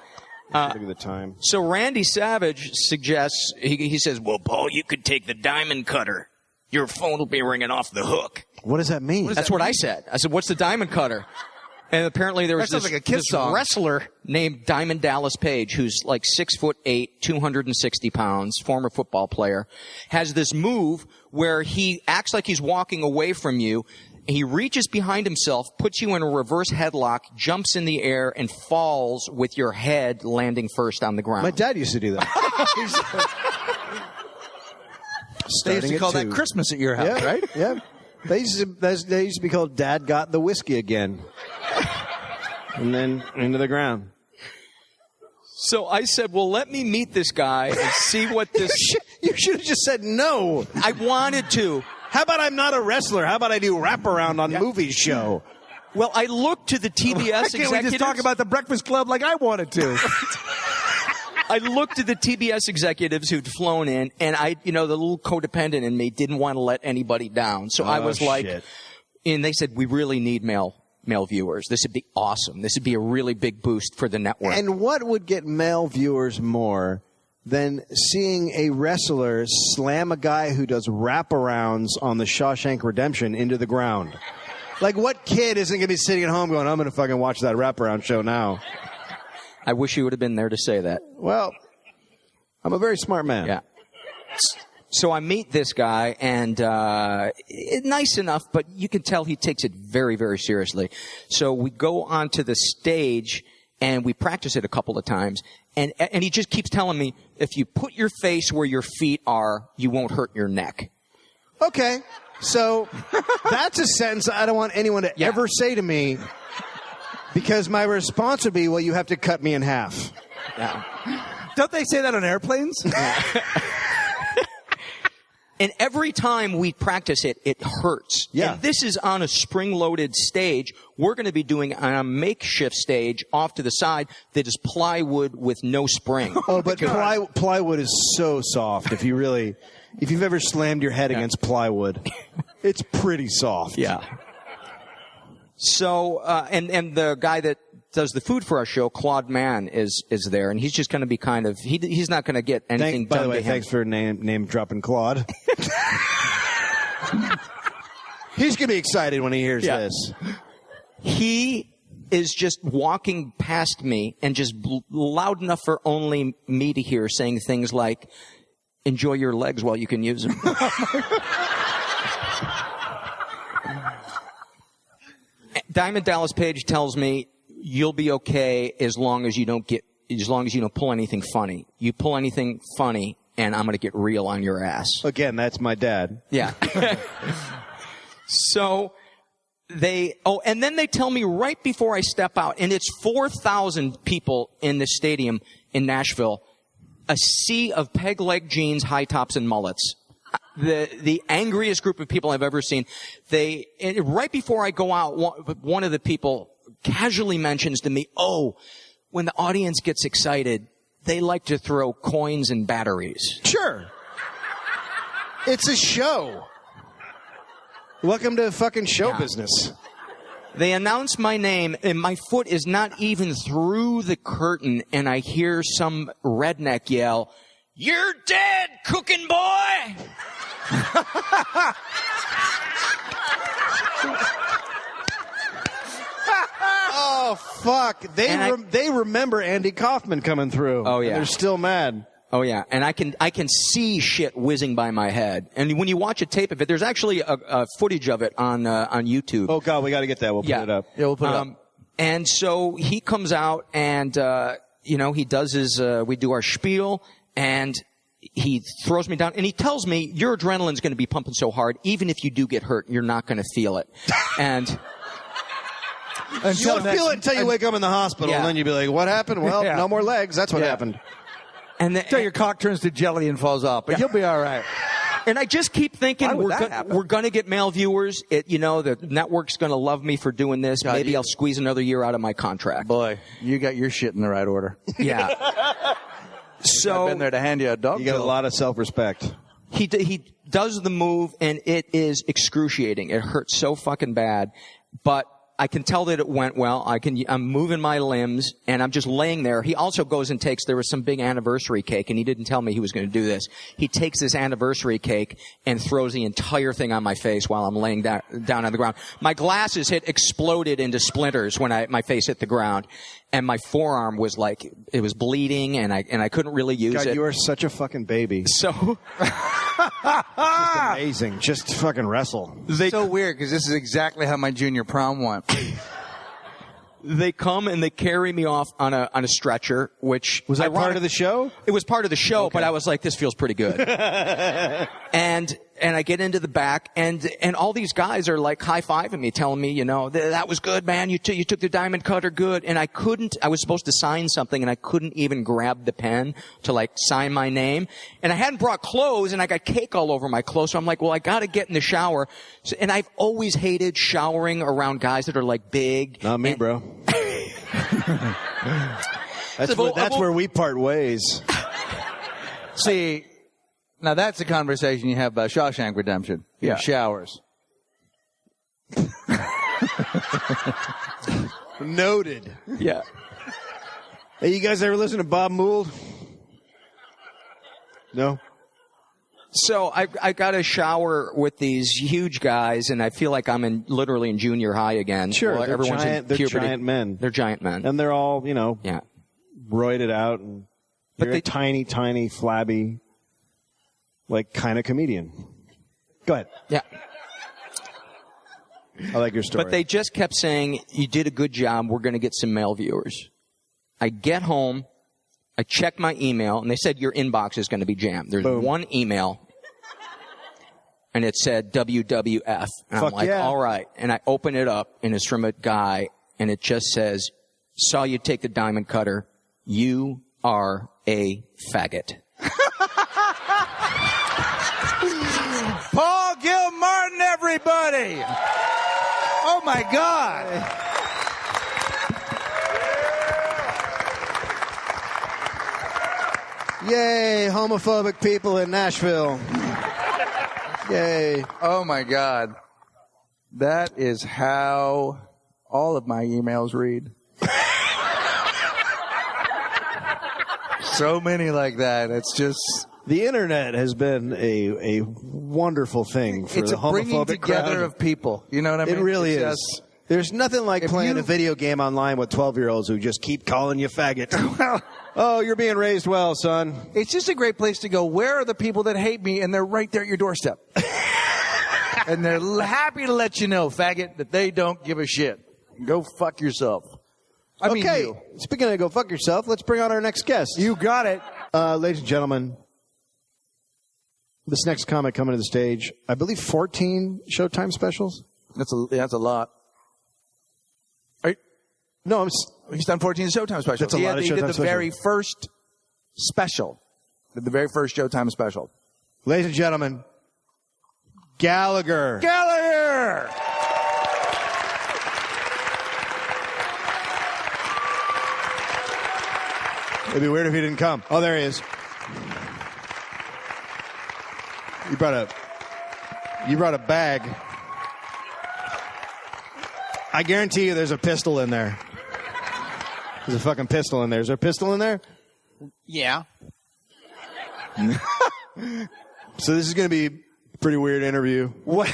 [SPEAKER 1] Look at the time.
[SPEAKER 3] So Randy Savage suggests, he says, well, Paul, you could take the diamond cutter. Your phone will be ringing off the hook.
[SPEAKER 1] What does that mean?
[SPEAKER 3] That's what I said. I said, what's the diamond cutter? And apparently there was
[SPEAKER 4] That sounds like a Kiss song.
[SPEAKER 3] wrestler named Diamond Dallas Page, who's like 6'8", 260 pounds, former football player, has this move where he acts like he's walking away from you. He reaches behind himself, puts you in a reverse headlock, jumps in the air, and falls with your head landing first on the ground.
[SPEAKER 1] My dad used to do that.
[SPEAKER 4] They used to call that Christmas at your house,
[SPEAKER 1] yeah,
[SPEAKER 4] right?
[SPEAKER 1] Yeah. They used to be called Dad Got the Whiskey Again. And then into the ground.
[SPEAKER 3] So I said, well, let me meet this guy and see what this...
[SPEAKER 1] You should have just said no.
[SPEAKER 3] I wanted to.
[SPEAKER 1] How about I'm not a wrestler? How about I do wraparound on movies show?
[SPEAKER 3] Well, I looked to the TBS executives.
[SPEAKER 4] Can't we just talk about the Breakfast Club like I wanted to?
[SPEAKER 3] I looked at the TBS executives who'd flown in, and the little codependent in me didn't want to let anybody down. So I was like,
[SPEAKER 1] shit.
[SPEAKER 3] And they said, we really need male viewers. This would be awesome. This would be a really big boost for the network.
[SPEAKER 1] And what would get male viewers more than seeing a wrestler slam a guy who does wraparounds on the Shawshank Redemption into the ground? Like, what kid isn't going to be sitting at home going, I'm going to fucking watch that wraparound show now?
[SPEAKER 3] I wish you would have been there to say that.
[SPEAKER 1] Well, I'm a very smart man.
[SPEAKER 3] Yeah. So I meet this guy, and nice enough, but you can tell he takes it very, very seriously. So we go onto the stage, and we practice it a couple of times, and he just keeps telling me, if you put your face where your feet are, you won't hurt your neck.
[SPEAKER 1] Okay. So that's a sentence I don't want anyone to ever say to me, because my response would be, well, you have to cut me in half.
[SPEAKER 3] Yeah.
[SPEAKER 4] Don't they say that on airplanes?
[SPEAKER 3] And every time we practice it, it hurts.
[SPEAKER 1] Yeah.
[SPEAKER 3] And this is on a spring-loaded stage. We're going to be doing on a makeshift stage off to the side that is plywood with no spring.
[SPEAKER 1] Oh, but plywood is so soft. If you've ever slammed your head against plywood, it's pretty soft.
[SPEAKER 3] Yeah. So, and the guy that does the food for our show, Claude Mann, is there, and he's just going to be kind of, he's not going to get anything done to him.
[SPEAKER 1] By the way, thanks for name dropping Claude. He's going to be excited when he hears this.
[SPEAKER 3] He is just walking past me and just loud enough for only me to hear, saying things like, enjoy your legs while you can use them. Diamond Dallas Page tells me, you'll be okay as long as you don't pull anything funny. You pull anything funny, and I'm going to get real on your ass.
[SPEAKER 1] Again, that's my dad.
[SPEAKER 3] Yeah. So and then they tell me right before I step out, and it's 4,000 people in the stadium in Nashville, a sea of peg leg jeans, high tops, and mullets. The angriest group of people I've ever seen. Right before I go out, one of the people casually mentions to me, when the audience gets excited, they like to throw coins and batteries.
[SPEAKER 1] Sure. It's a show. Welcome to fucking show business.
[SPEAKER 3] They announce my name, and my foot is not even through the curtain, and I hear some redneck yell, You're dead, cooking boy!
[SPEAKER 1] Oh, fuck. They remember Andy Kaufman coming through.
[SPEAKER 3] Oh, yeah.
[SPEAKER 1] And they're still mad.
[SPEAKER 3] Oh yeah, and I can see shit whizzing by my head. And when you watch a tape of it, there's actually a footage of it on YouTube.
[SPEAKER 1] Oh God, we got to get that. We'll put it up.
[SPEAKER 4] Yeah, we'll put it up.
[SPEAKER 3] And so he comes out and he does his we do our spiel and he throws me down and he tells me your adrenaline's going to be pumping so hard even if you do get hurt, you're not going to feel it. And
[SPEAKER 1] you won't feel it until you wake up in the hospital, and then you'll be like, "What happened?" Well, no more legs. That's what happened.
[SPEAKER 3] And
[SPEAKER 4] until your cock turns to jelly and falls off, but you'll be all right.
[SPEAKER 3] And I just keep thinking we're going to get male viewers. The network's going to love me for doing this. God, maybe I'll squeeze another year out of my contract.
[SPEAKER 4] Boy, you got your shit in the right order.
[SPEAKER 3] Yeah. So
[SPEAKER 4] I've been there to hand you a dog.
[SPEAKER 1] You got a lot of self-respect.
[SPEAKER 3] He does the move, and it is excruciating. It hurts so fucking bad, but I can tell that it went well. I'm moving my limbs, and I'm just laying there. He also goes and there was some big anniversary cake, and he didn't tell me he was going to do this. He takes this anniversary cake and throws the entire thing on my face while I'm laying down on the ground. My glasses exploded into splinters when my face hit the ground, and my forearm was it was bleeding, and I couldn't really use it.
[SPEAKER 1] You are such a fucking baby.
[SPEAKER 3] So
[SPEAKER 1] just amazing. Just fucking wrestle.
[SPEAKER 4] So weird because this is exactly how my junior prom went.
[SPEAKER 3] They come and they carry me off on a stretcher, which
[SPEAKER 1] was that part of the show?
[SPEAKER 3] It was part of the show, okay. But I was like, this feels pretty good. And I get into the back, and all these guys are like high-fiving me, telling me, that was good, man. You took the diamond cutter good. And I was supposed to sign something, and I couldn't even grab the pen to sign my name. And I hadn't brought clothes, and I got cake all over my clothes. So I'm like, well, I got to get in the shower. And I've always hated showering around guys that are big.
[SPEAKER 1] Not me, bro. That's where we part ways.
[SPEAKER 4] See, now that's a conversation you have about Shawshank Redemption.
[SPEAKER 3] Yeah.
[SPEAKER 4] Showers.
[SPEAKER 1] Noted.
[SPEAKER 3] Yeah.
[SPEAKER 1] Hey, you guys ever listen to Bob Mould? No?
[SPEAKER 3] So I got a shower with these huge guys, and I feel like I'm literally in junior high again.
[SPEAKER 1] Sure,
[SPEAKER 3] well,
[SPEAKER 1] they're giant men.
[SPEAKER 3] They're giant men.
[SPEAKER 1] And they're all, roided out, and you're a tiny, tiny, flabby, kind of comedian. Go ahead.
[SPEAKER 3] Yeah.
[SPEAKER 1] I like your story.
[SPEAKER 3] But they just kept saying, you did a good job, we're going to get some male viewers. I get home, I check my email, and they said your inbox is going to be jammed. There's one email, and it said WWF. And I'm like, all right. And I open it up, and it's from a guy, and it just says, saw you take the diamond cutter. You are a faggot.
[SPEAKER 4] Paul Gilmartin, everybody! Oh, my God.
[SPEAKER 1] Yay, homophobic people in Nashville. Yay.
[SPEAKER 4] Oh, my God. That is how all of my emails read. So many like that. It's just...
[SPEAKER 1] The internet has been a wonderful thing for the homophobic crowd. It's a bringing
[SPEAKER 4] together of people. You know what I mean?
[SPEAKER 1] It really is. There's nothing like playing a video game online with 12-year-olds who just keep calling you faggot. Oh, you're being raised well, son.
[SPEAKER 4] It's just a great place to go. Where are the people that hate me? And they're right there at your doorstep. And they're happy to let you know, faggot, that they don't give a shit. Go fuck yourself. I mean you.
[SPEAKER 1] Speaking of go fuck yourself, let's bring on our next guest.
[SPEAKER 4] You got it.
[SPEAKER 1] Ladies and gentlemen, this next comic coming to the stage, I believe 14 Showtime specials.
[SPEAKER 4] That's a lot.
[SPEAKER 1] No,
[SPEAKER 4] he's done 14 Showtime specials.
[SPEAKER 1] That's a lot of Showtime specials.
[SPEAKER 4] He did the very first special. The very first Showtime special.
[SPEAKER 1] Ladies and gentlemen, Gallagher.
[SPEAKER 4] Gallagher!
[SPEAKER 1] It'd be weird if he didn't come. Oh, there he is. You brought a bag. I guarantee you there's a pistol in there. There's a fucking pistol in there. Is there a pistol in there?
[SPEAKER 5] Yeah.
[SPEAKER 1] So this is going to be a pretty weird interview.
[SPEAKER 4] What?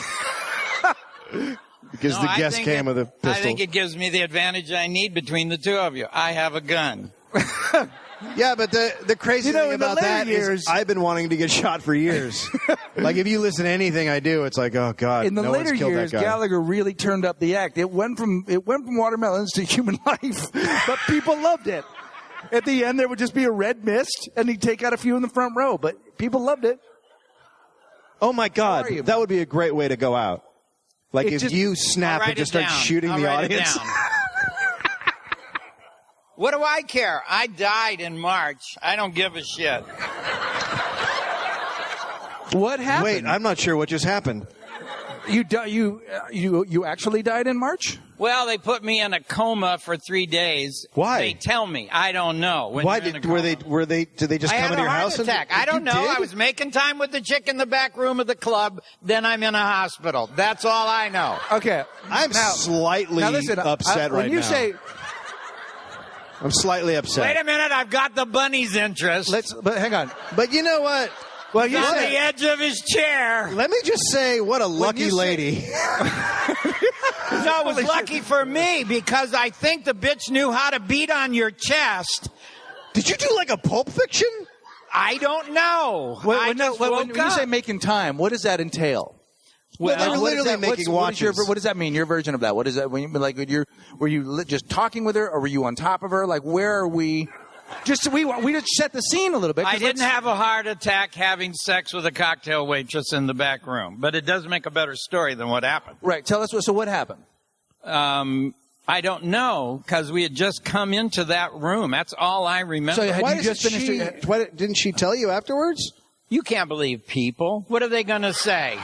[SPEAKER 1] Because the guest came with a pistol.
[SPEAKER 5] I think it gives me the advantage I need between the two of you. I have a gun.
[SPEAKER 1] Yeah, but the crazy thing about that is I've been wanting to get shot for years. Like, if you listen to anything I do, it's like, oh, God,
[SPEAKER 4] in the
[SPEAKER 1] no
[SPEAKER 4] later
[SPEAKER 1] one's killed
[SPEAKER 4] years,
[SPEAKER 1] that guy.
[SPEAKER 4] Gallagher really turned up the act. It went from watermelons to human life, but people loved it. At the end, there would just be a red mist, and he'd take out a few in the front row, but people loved it.
[SPEAKER 1] Oh, my God, that would be a great way to go out. Like, if you snap and just start shooting the audience.
[SPEAKER 5] What do I care? I died in March. I don't give a shit.
[SPEAKER 4] What happened?
[SPEAKER 1] Wait, I'm not sure what just happened.
[SPEAKER 4] You actually died in March?
[SPEAKER 5] Well, they put me in a coma for 3 days.
[SPEAKER 1] Why?
[SPEAKER 5] They tell me. I don't know.
[SPEAKER 1] Why did they just come into your house?
[SPEAKER 5] I had a heart attack. I don't know. I was making time with the chick in the back room of the club. Then I'm in a hospital. That's all I know.
[SPEAKER 4] Okay.
[SPEAKER 1] I'm slightly upset right now. I'm slightly upset.
[SPEAKER 5] Wait a minute. I've got the bunny's interest.
[SPEAKER 4] But hang on.
[SPEAKER 1] But you know what?
[SPEAKER 4] Well,
[SPEAKER 5] He's on the edge of his chair.
[SPEAKER 1] Let me just say, what a lucky lady.
[SPEAKER 5] No, it was lucky for me because I think the bitch knew how to beat on your chest.
[SPEAKER 1] Did you do like a Pulp Fiction?
[SPEAKER 5] I don't know.
[SPEAKER 4] When you say making time, what does that entail?
[SPEAKER 1] Well, they were literally making watches.
[SPEAKER 4] What does that mean? Your version of that? What is that? When you were you just talking with her, or were you on top of her? Like, where are we? We just set the scene a little bit.
[SPEAKER 5] I didn't have a heart attack having sex with a cocktail waitress in the back room, but it does make a better story than what happened.
[SPEAKER 4] Right. Tell us. So what happened?
[SPEAKER 5] I don't know because we had just come into that room. That's all I remember.
[SPEAKER 4] So had you just finished?
[SPEAKER 1] Why didn't she tell you afterwards?
[SPEAKER 5] You can't believe people. What are they going to say?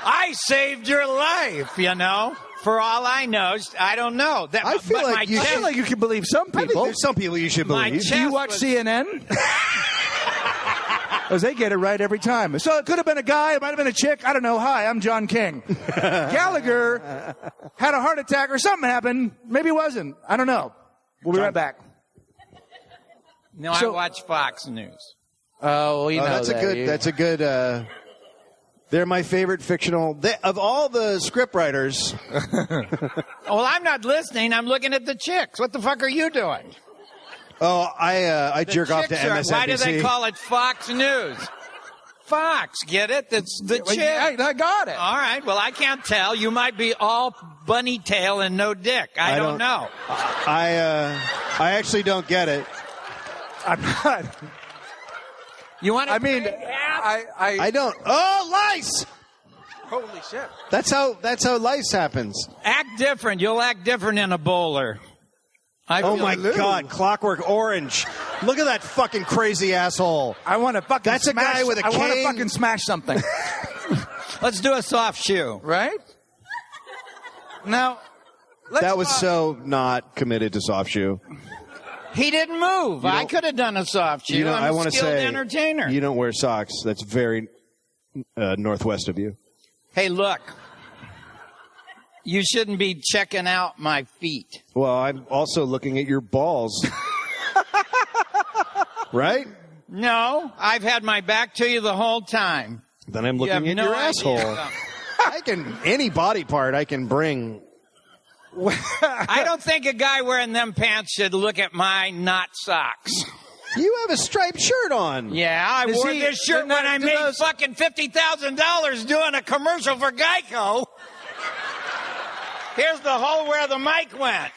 [SPEAKER 5] I saved your life, you know. For all I know, I don't know.
[SPEAKER 1] I feel like
[SPEAKER 4] you can believe some people.
[SPEAKER 1] I think there's some people you should believe.
[SPEAKER 4] Do you watch CNN? Because they get it right every time. So it could have been a guy, it might have been a chick. I don't know. Hi, I'm John King. Gallagher had a heart attack or something happened. Maybe it wasn't. I don't know. We'll be right back.
[SPEAKER 5] No, I watch Fox News.
[SPEAKER 4] Oh, you know
[SPEAKER 1] that's a good. They're my favorite fictional of all the scriptwriters.
[SPEAKER 5] Well, I'm not listening. I'm looking at the chicks. What the fuck are you doing?
[SPEAKER 1] Oh, I jerk off to MSNBC.
[SPEAKER 5] Why do they call it Fox News? Fox, get it? That's the chick.
[SPEAKER 4] I got it.
[SPEAKER 5] All right. Well, I can't tell. You might be all bunny tail and no dick. I don't know.
[SPEAKER 1] I actually don't get it.
[SPEAKER 4] I'm not.
[SPEAKER 5] You want to?
[SPEAKER 4] I mean,
[SPEAKER 1] I don't. Oh, lice!
[SPEAKER 4] Holy shit!
[SPEAKER 1] That's how lice happens.
[SPEAKER 5] Act different. You'll act different in a bowler.
[SPEAKER 1] Oh my God! Clockwork Orange. Look at that fucking crazy asshole.
[SPEAKER 4] I want to fucking.
[SPEAKER 1] That's
[SPEAKER 4] smash,
[SPEAKER 1] a guy with a cane.
[SPEAKER 4] I want to fucking smash something.
[SPEAKER 5] Let's do a soft shoe,
[SPEAKER 4] right? Now,
[SPEAKER 1] that was so not committed to soft shoe.
[SPEAKER 5] He didn't move. I could have done a soft shoe. I'm a skilled entertainer.
[SPEAKER 1] You don't wear socks. That's very northwest of you.
[SPEAKER 5] Hey, look. You shouldn't be checking out my feet.
[SPEAKER 1] Well, I'm also looking at your balls. Right?
[SPEAKER 5] No, I've had my back to you the whole time.
[SPEAKER 1] Then I'm looking at your asshole. Any body part I can bring.
[SPEAKER 5] I don't think a guy wearing them pants should look at my not socks.
[SPEAKER 1] You have a striped shirt on.
[SPEAKER 5] Yeah, I wore this shirt when I made fucking $50,000 doing a commercial for Geico. Here's the hole where the mic went.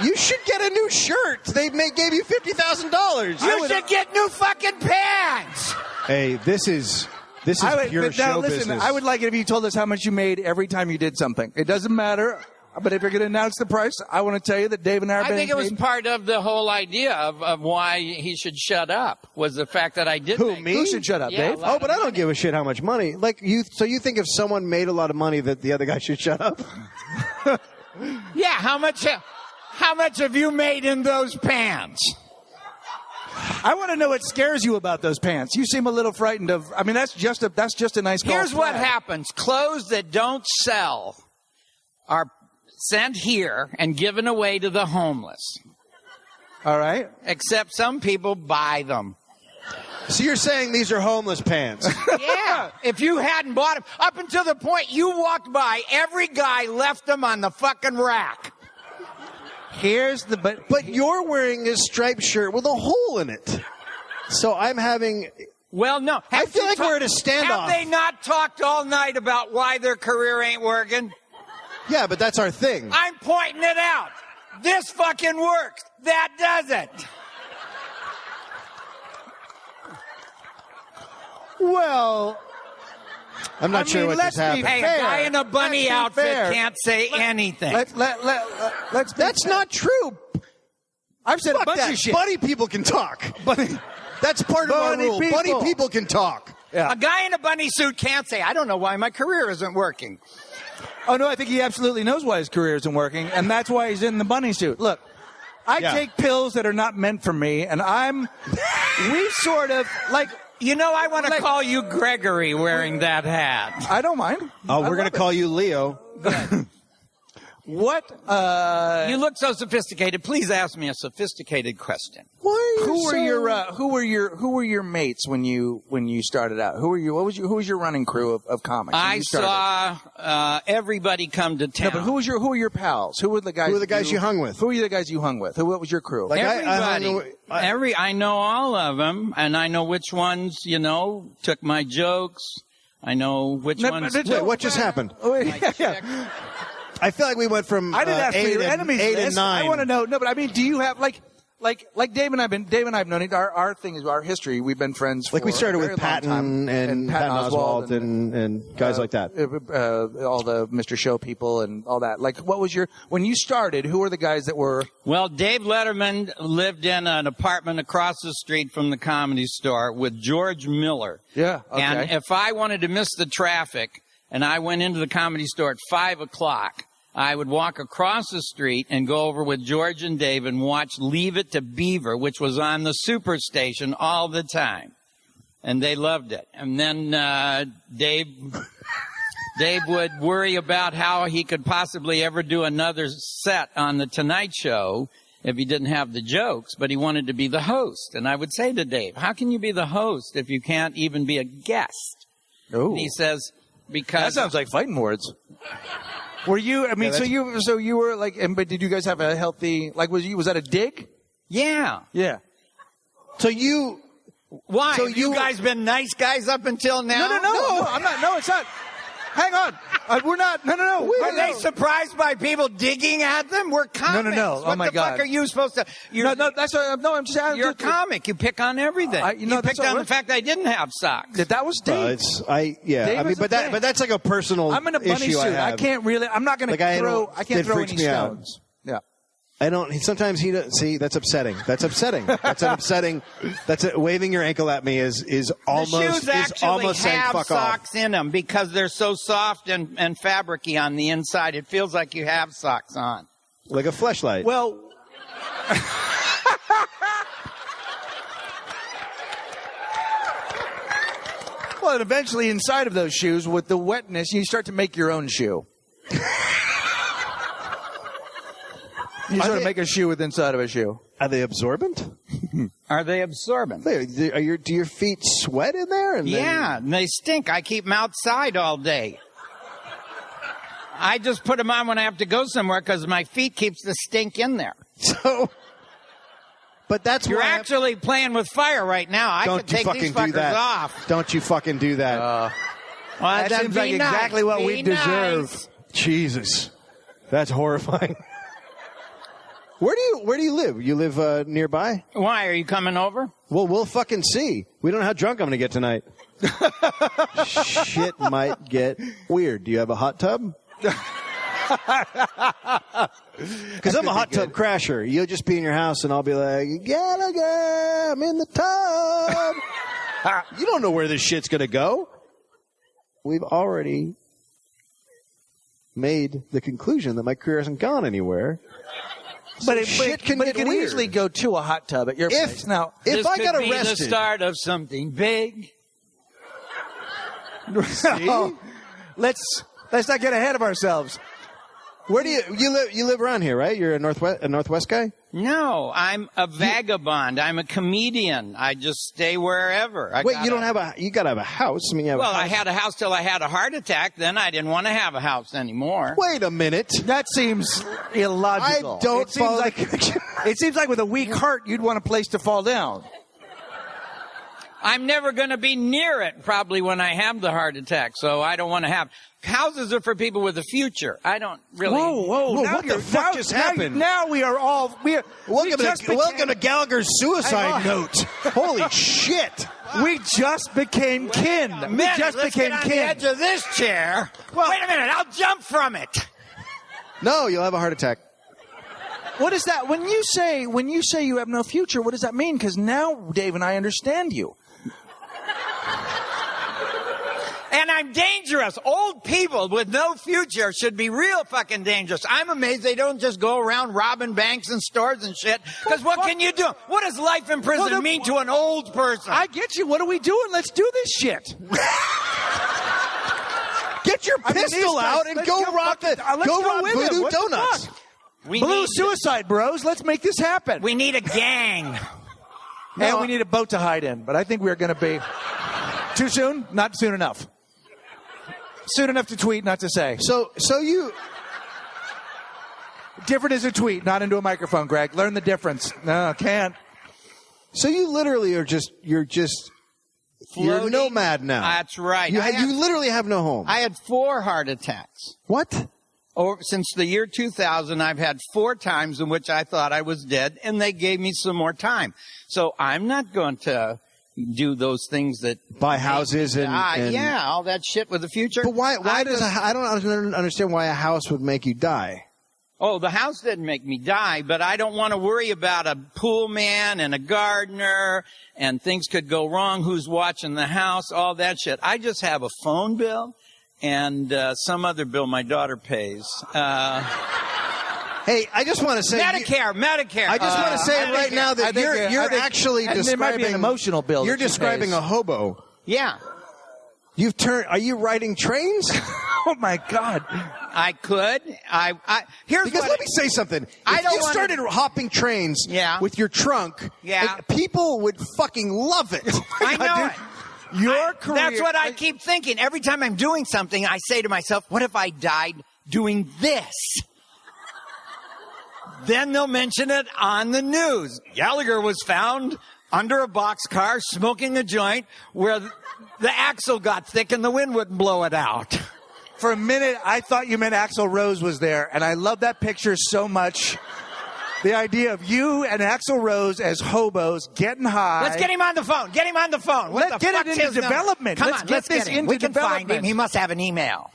[SPEAKER 1] You should get a new shirt. They gave you $50,000.
[SPEAKER 5] You should get new fucking pants.
[SPEAKER 1] Hey, this is pure show business.
[SPEAKER 4] I would like it if you told us how much you made every time you did something. It doesn't matter. But if you're going to announce the price, I want to tell you that Dave and I
[SPEAKER 5] think it was part of the whole idea of why he should shut up was the fact that I did.
[SPEAKER 1] Me?
[SPEAKER 4] Who should shut up, Dave?
[SPEAKER 1] Oh, but I don't give a shit how much money. So you think if someone made a lot of money that the other guy should shut up?
[SPEAKER 5] Yeah, how much have you made in those pants?
[SPEAKER 4] I want to know what scares you about those pants. You seem a little frightened of. I mean, that's just a nice.
[SPEAKER 5] Here's what happens: clothes that don't sell are sent here and given away to the homeless.
[SPEAKER 4] All right.
[SPEAKER 5] Except some people buy them.
[SPEAKER 1] So you're saying these are homeless pants?
[SPEAKER 5] Yeah. If you hadn't bought them, up until the point you walked by, every guy left them on the fucking rack.
[SPEAKER 1] But you're wearing a striped shirt with a hole in it. So I'm having...
[SPEAKER 5] Well, no.
[SPEAKER 1] I feel like we're at a standoff.
[SPEAKER 5] Have they not talked all night about why their career ain't working?
[SPEAKER 1] Yeah, but that's our thing.
[SPEAKER 5] I'm pointing it out. This fucking works. That doesn't.
[SPEAKER 1] Well, I'm not sure what just happened.
[SPEAKER 5] Hey, a guy in a bunny outfit can't say anything.
[SPEAKER 4] Let's
[SPEAKER 1] That's not true.
[SPEAKER 4] I've said
[SPEAKER 1] Fuck
[SPEAKER 4] a bunch
[SPEAKER 1] that.
[SPEAKER 4] of shit.
[SPEAKER 1] Bunny people can talk. That's part of our rule.
[SPEAKER 4] people.
[SPEAKER 1] Bunny people can talk.
[SPEAKER 4] Yeah.
[SPEAKER 5] A guy in a bunny suit can't say, I don't know why my career isn't working.
[SPEAKER 4] Oh, no, I think he absolutely knows why his career isn't working, and that's why he's in the bunny suit. Look, I take pills that are not meant for me, and we sort of, like...
[SPEAKER 5] You know, I want to call you Gregory wearing that hat.
[SPEAKER 4] I don't mind.
[SPEAKER 1] Oh, we're going to call you Leo.
[SPEAKER 4] What?
[SPEAKER 5] You look so sophisticated. Please ask me a sophisticated question.
[SPEAKER 4] Who were your mates when you started out? Who was your running crew of comics?
[SPEAKER 5] I saw everybody come to town.
[SPEAKER 4] No, but who were your pals? Who were the guys?
[SPEAKER 1] Who were the guys you hung with?
[SPEAKER 4] Who were the guys you hung with? What was your crew?
[SPEAKER 1] Like
[SPEAKER 5] everybody. I know all of them, and I know which ones took my jokes. I know which ones.
[SPEAKER 1] Wait, what just happened? I feel like we went from
[SPEAKER 4] I didn't ask for your
[SPEAKER 1] 8 and 9.
[SPEAKER 4] I want to know. No, but I mean, do you have like Dave and I've known it. Our thing is our history. We've been friends.
[SPEAKER 1] Like we started
[SPEAKER 4] for a
[SPEAKER 1] with
[SPEAKER 4] very long
[SPEAKER 1] Patton
[SPEAKER 4] time.
[SPEAKER 1] and Patton Oswalt and guys like that.
[SPEAKER 4] All the Mr. Show people and all that. Like, what was when you started? Who were the guys that were?
[SPEAKER 5] Well, Dave Letterman lived in an apartment across the street from the Comedy Store with George Miller.
[SPEAKER 4] Yeah. Okay.
[SPEAKER 5] And if I wanted to miss the traffic and I went into the Comedy Store at 5:00, I would walk across the street and go over with George and Dave and watch Leave It to Beaver, which was on the Superstation all the time. And they loved it. And then Dave would worry about how he could possibly ever do another set on The Tonight Show if he didn't have the jokes, but he wanted to be the host. And I would say to Dave, how can you be the host if you can't even be a guest?
[SPEAKER 4] Oh.
[SPEAKER 5] And he says, because...
[SPEAKER 4] That sounds like fighting words. Were you? I mean, so you were like, but did you guys have a healthy? Like, was that a dig?
[SPEAKER 5] Yeah.
[SPEAKER 4] Yeah.
[SPEAKER 1] So you?
[SPEAKER 5] Why?
[SPEAKER 1] So
[SPEAKER 5] you guys been nice guys up until now?
[SPEAKER 4] No, I'm not. No, it's not. Hang on. We're not. No.
[SPEAKER 5] Are they surprised by people digging at them? We're comics.
[SPEAKER 4] No.
[SPEAKER 5] What the fuck are you supposed to?
[SPEAKER 4] No. That's I'm just.
[SPEAKER 5] You're a comic. You pick on everything. You picked on the fact I didn't have socks.
[SPEAKER 4] That was Dave.
[SPEAKER 1] But that's like a personal.
[SPEAKER 4] I'm in a bunny suit. I can't really. I'm not going to throw. I can't throw any stones. Yeah.
[SPEAKER 1] I don't. Sometimes he doesn't see. That's upsetting. That's an upsetting. Waving your ankle at me is almost
[SPEAKER 5] the shoes actually
[SPEAKER 1] saying
[SPEAKER 5] have
[SPEAKER 1] fuck
[SPEAKER 5] socks
[SPEAKER 1] off.
[SPEAKER 5] in them because they're so soft and fabricy on the inside. It feels like you have socks on,
[SPEAKER 1] like a fleshlight.
[SPEAKER 4] Well. Well, and eventually inside of those shoes, with the wetness, you start to make your own shoe. You sort of make a shoe with inside of a shoe.
[SPEAKER 1] Are they absorbent?
[SPEAKER 5] Are they absorbent?
[SPEAKER 1] Do your feet sweat in there? And
[SPEAKER 5] and they stink. I keep them outside all day. I just put them on when I have to go somewhere because my feet keeps the stink in there.
[SPEAKER 1] So, but that's
[SPEAKER 5] You're
[SPEAKER 1] why
[SPEAKER 5] actually playing with fire right now. I could take these fuckers off.
[SPEAKER 1] Don't you fucking do that.
[SPEAKER 5] Well,
[SPEAKER 4] that seems like exactly what we deserve.
[SPEAKER 1] Jesus. That's horrifying. Where do you live? You live nearby?
[SPEAKER 5] Why? Are you coming over?
[SPEAKER 1] Well, we'll fucking see. We don't know how drunk I'm going to get tonight. Shit might get weird. Do you have a hot tub? Because I'm a hot tub crasher. You'll just be in your house and I'll be like, Gallagher, I'm in the tub. You don't know where this shit's going to go. We've already made the conclusion that my career hasn't gone anywhere.
[SPEAKER 4] But
[SPEAKER 1] it
[SPEAKER 4] can easily go to a hot tub at your place. Now,
[SPEAKER 1] if I got
[SPEAKER 5] be
[SPEAKER 1] arrested,
[SPEAKER 5] the start of something big.
[SPEAKER 4] No, let's not get ahead of ourselves.
[SPEAKER 1] Where do you live? You live around here, right? You're a Northwest guy.
[SPEAKER 5] No, I'm a vagabond. I'm a comedian. I just stay wherever.
[SPEAKER 1] You don't have you got to have a house. I mean,
[SPEAKER 5] I had a house till I had a heart attack. Then I didn't want to have a house anymore.
[SPEAKER 1] Wait a minute.
[SPEAKER 4] That seems illogical.
[SPEAKER 1] I don't follow the connection.
[SPEAKER 4] It seems like with a weak heart, you'd want a place to fall down.
[SPEAKER 5] I'm never going to be near it probably when I have the heart attack, so I don't want to have. Houses are for people with a future. I don't really.
[SPEAKER 4] Whoa!
[SPEAKER 1] What the fuck just happened?
[SPEAKER 4] Now we are all.
[SPEAKER 1] Welcome to Gallagher's suicide note. Holy shit!
[SPEAKER 4] We just became kin.
[SPEAKER 5] Let's get on the edge of this chair. Well, wait a minute. I'll jump from it.
[SPEAKER 1] No, you'll have a heart attack.
[SPEAKER 4] What is that? When you say you have no future, what does that mean? Because now, Dave and I understand you.
[SPEAKER 5] And I'm dangerous. Old people with no future should be real fucking dangerous. I'm amazed they don't just go around robbing banks and stores and shit. Because what can you do? What does life in prison mean to an old person?
[SPEAKER 4] I get you. What are we doing? Let's do this shit.
[SPEAKER 1] Get your pistol out and go rob Voodoo Donuts.
[SPEAKER 4] Blue suicide, bros. Let's make this happen.
[SPEAKER 5] We need a gang.
[SPEAKER 4] And we need a boat to hide in. But I think we're going to be too soon. Not soon enough. Soon enough to tweet, not to say.
[SPEAKER 1] So you...
[SPEAKER 4] Different is a tweet, not into a microphone, Greg. Learn the difference. No, can't.
[SPEAKER 1] So you literally you're nomad now.
[SPEAKER 5] That's right.
[SPEAKER 1] You literally have no home.
[SPEAKER 5] I had 4 heart attacks.
[SPEAKER 1] What?
[SPEAKER 5] Since the year 2000, I've had 4 times in which I thought I was dead, and they gave me some more time. So I'm not going to do those things that
[SPEAKER 1] buy houses and
[SPEAKER 5] all that shit with the future.
[SPEAKER 1] But why I don't understand why a house would make you die.
[SPEAKER 5] Oh, the house didn't make me die, but I don't want to worry about a pool man and a gardener and things could go wrong. Who's watching the house? All that shit. I just have a phone bill and some other bill my daughter pays.
[SPEAKER 1] Hey, I just want to say
[SPEAKER 5] Medicare.
[SPEAKER 1] I just want to say right now that you're actually describing
[SPEAKER 4] there might be an emotional bill.
[SPEAKER 1] You're describing a hobo.
[SPEAKER 5] Yeah.
[SPEAKER 1] Are you riding trains?
[SPEAKER 4] Oh my God.
[SPEAKER 5] I could.
[SPEAKER 1] Let me say something. If you started hopping trains with your trunk, people would fucking love it.
[SPEAKER 5] I know it.
[SPEAKER 4] Your career.
[SPEAKER 5] That's what I keep thinking. Every time I'm doing something, I say to myself, what if I died doing this? Then they'll mention it on the news. Gallagher was found under a boxcar smoking a joint where the axle got thick and the wind wouldn't blow it out.
[SPEAKER 4] For a minute, I thought you meant Axl Rose was there, and I love that picture so much. The idea of you and Axl Rose as hobos getting high.
[SPEAKER 5] Let's get him on the phone. Get him on the phone.
[SPEAKER 4] Let's get it into development.
[SPEAKER 5] Come on, let's get him. We can find him. He must have an email.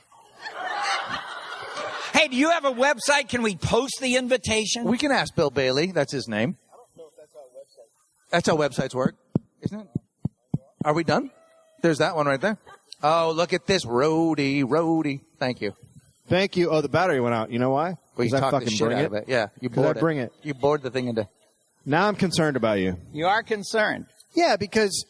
[SPEAKER 5] Hey, do you have a website? Can we post the invitation?
[SPEAKER 4] We can ask Bill Bailey. That's his name. I don't know if that's how websites. That's how websites work, isn't it? Are we done? There's that one right there. Oh, look at this. Roadie. Thank you.
[SPEAKER 1] Thank you. Oh, the battery went out. You know why?
[SPEAKER 4] Well, you talked the shit out of it. Yeah, you bored it.
[SPEAKER 1] Bring it.
[SPEAKER 4] You bored the thing into...
[SPEAKER 1] Now I'm concerned about you.
[SPEAKER 5] You are concerned?
[SPEAKER 1] Yeah, because...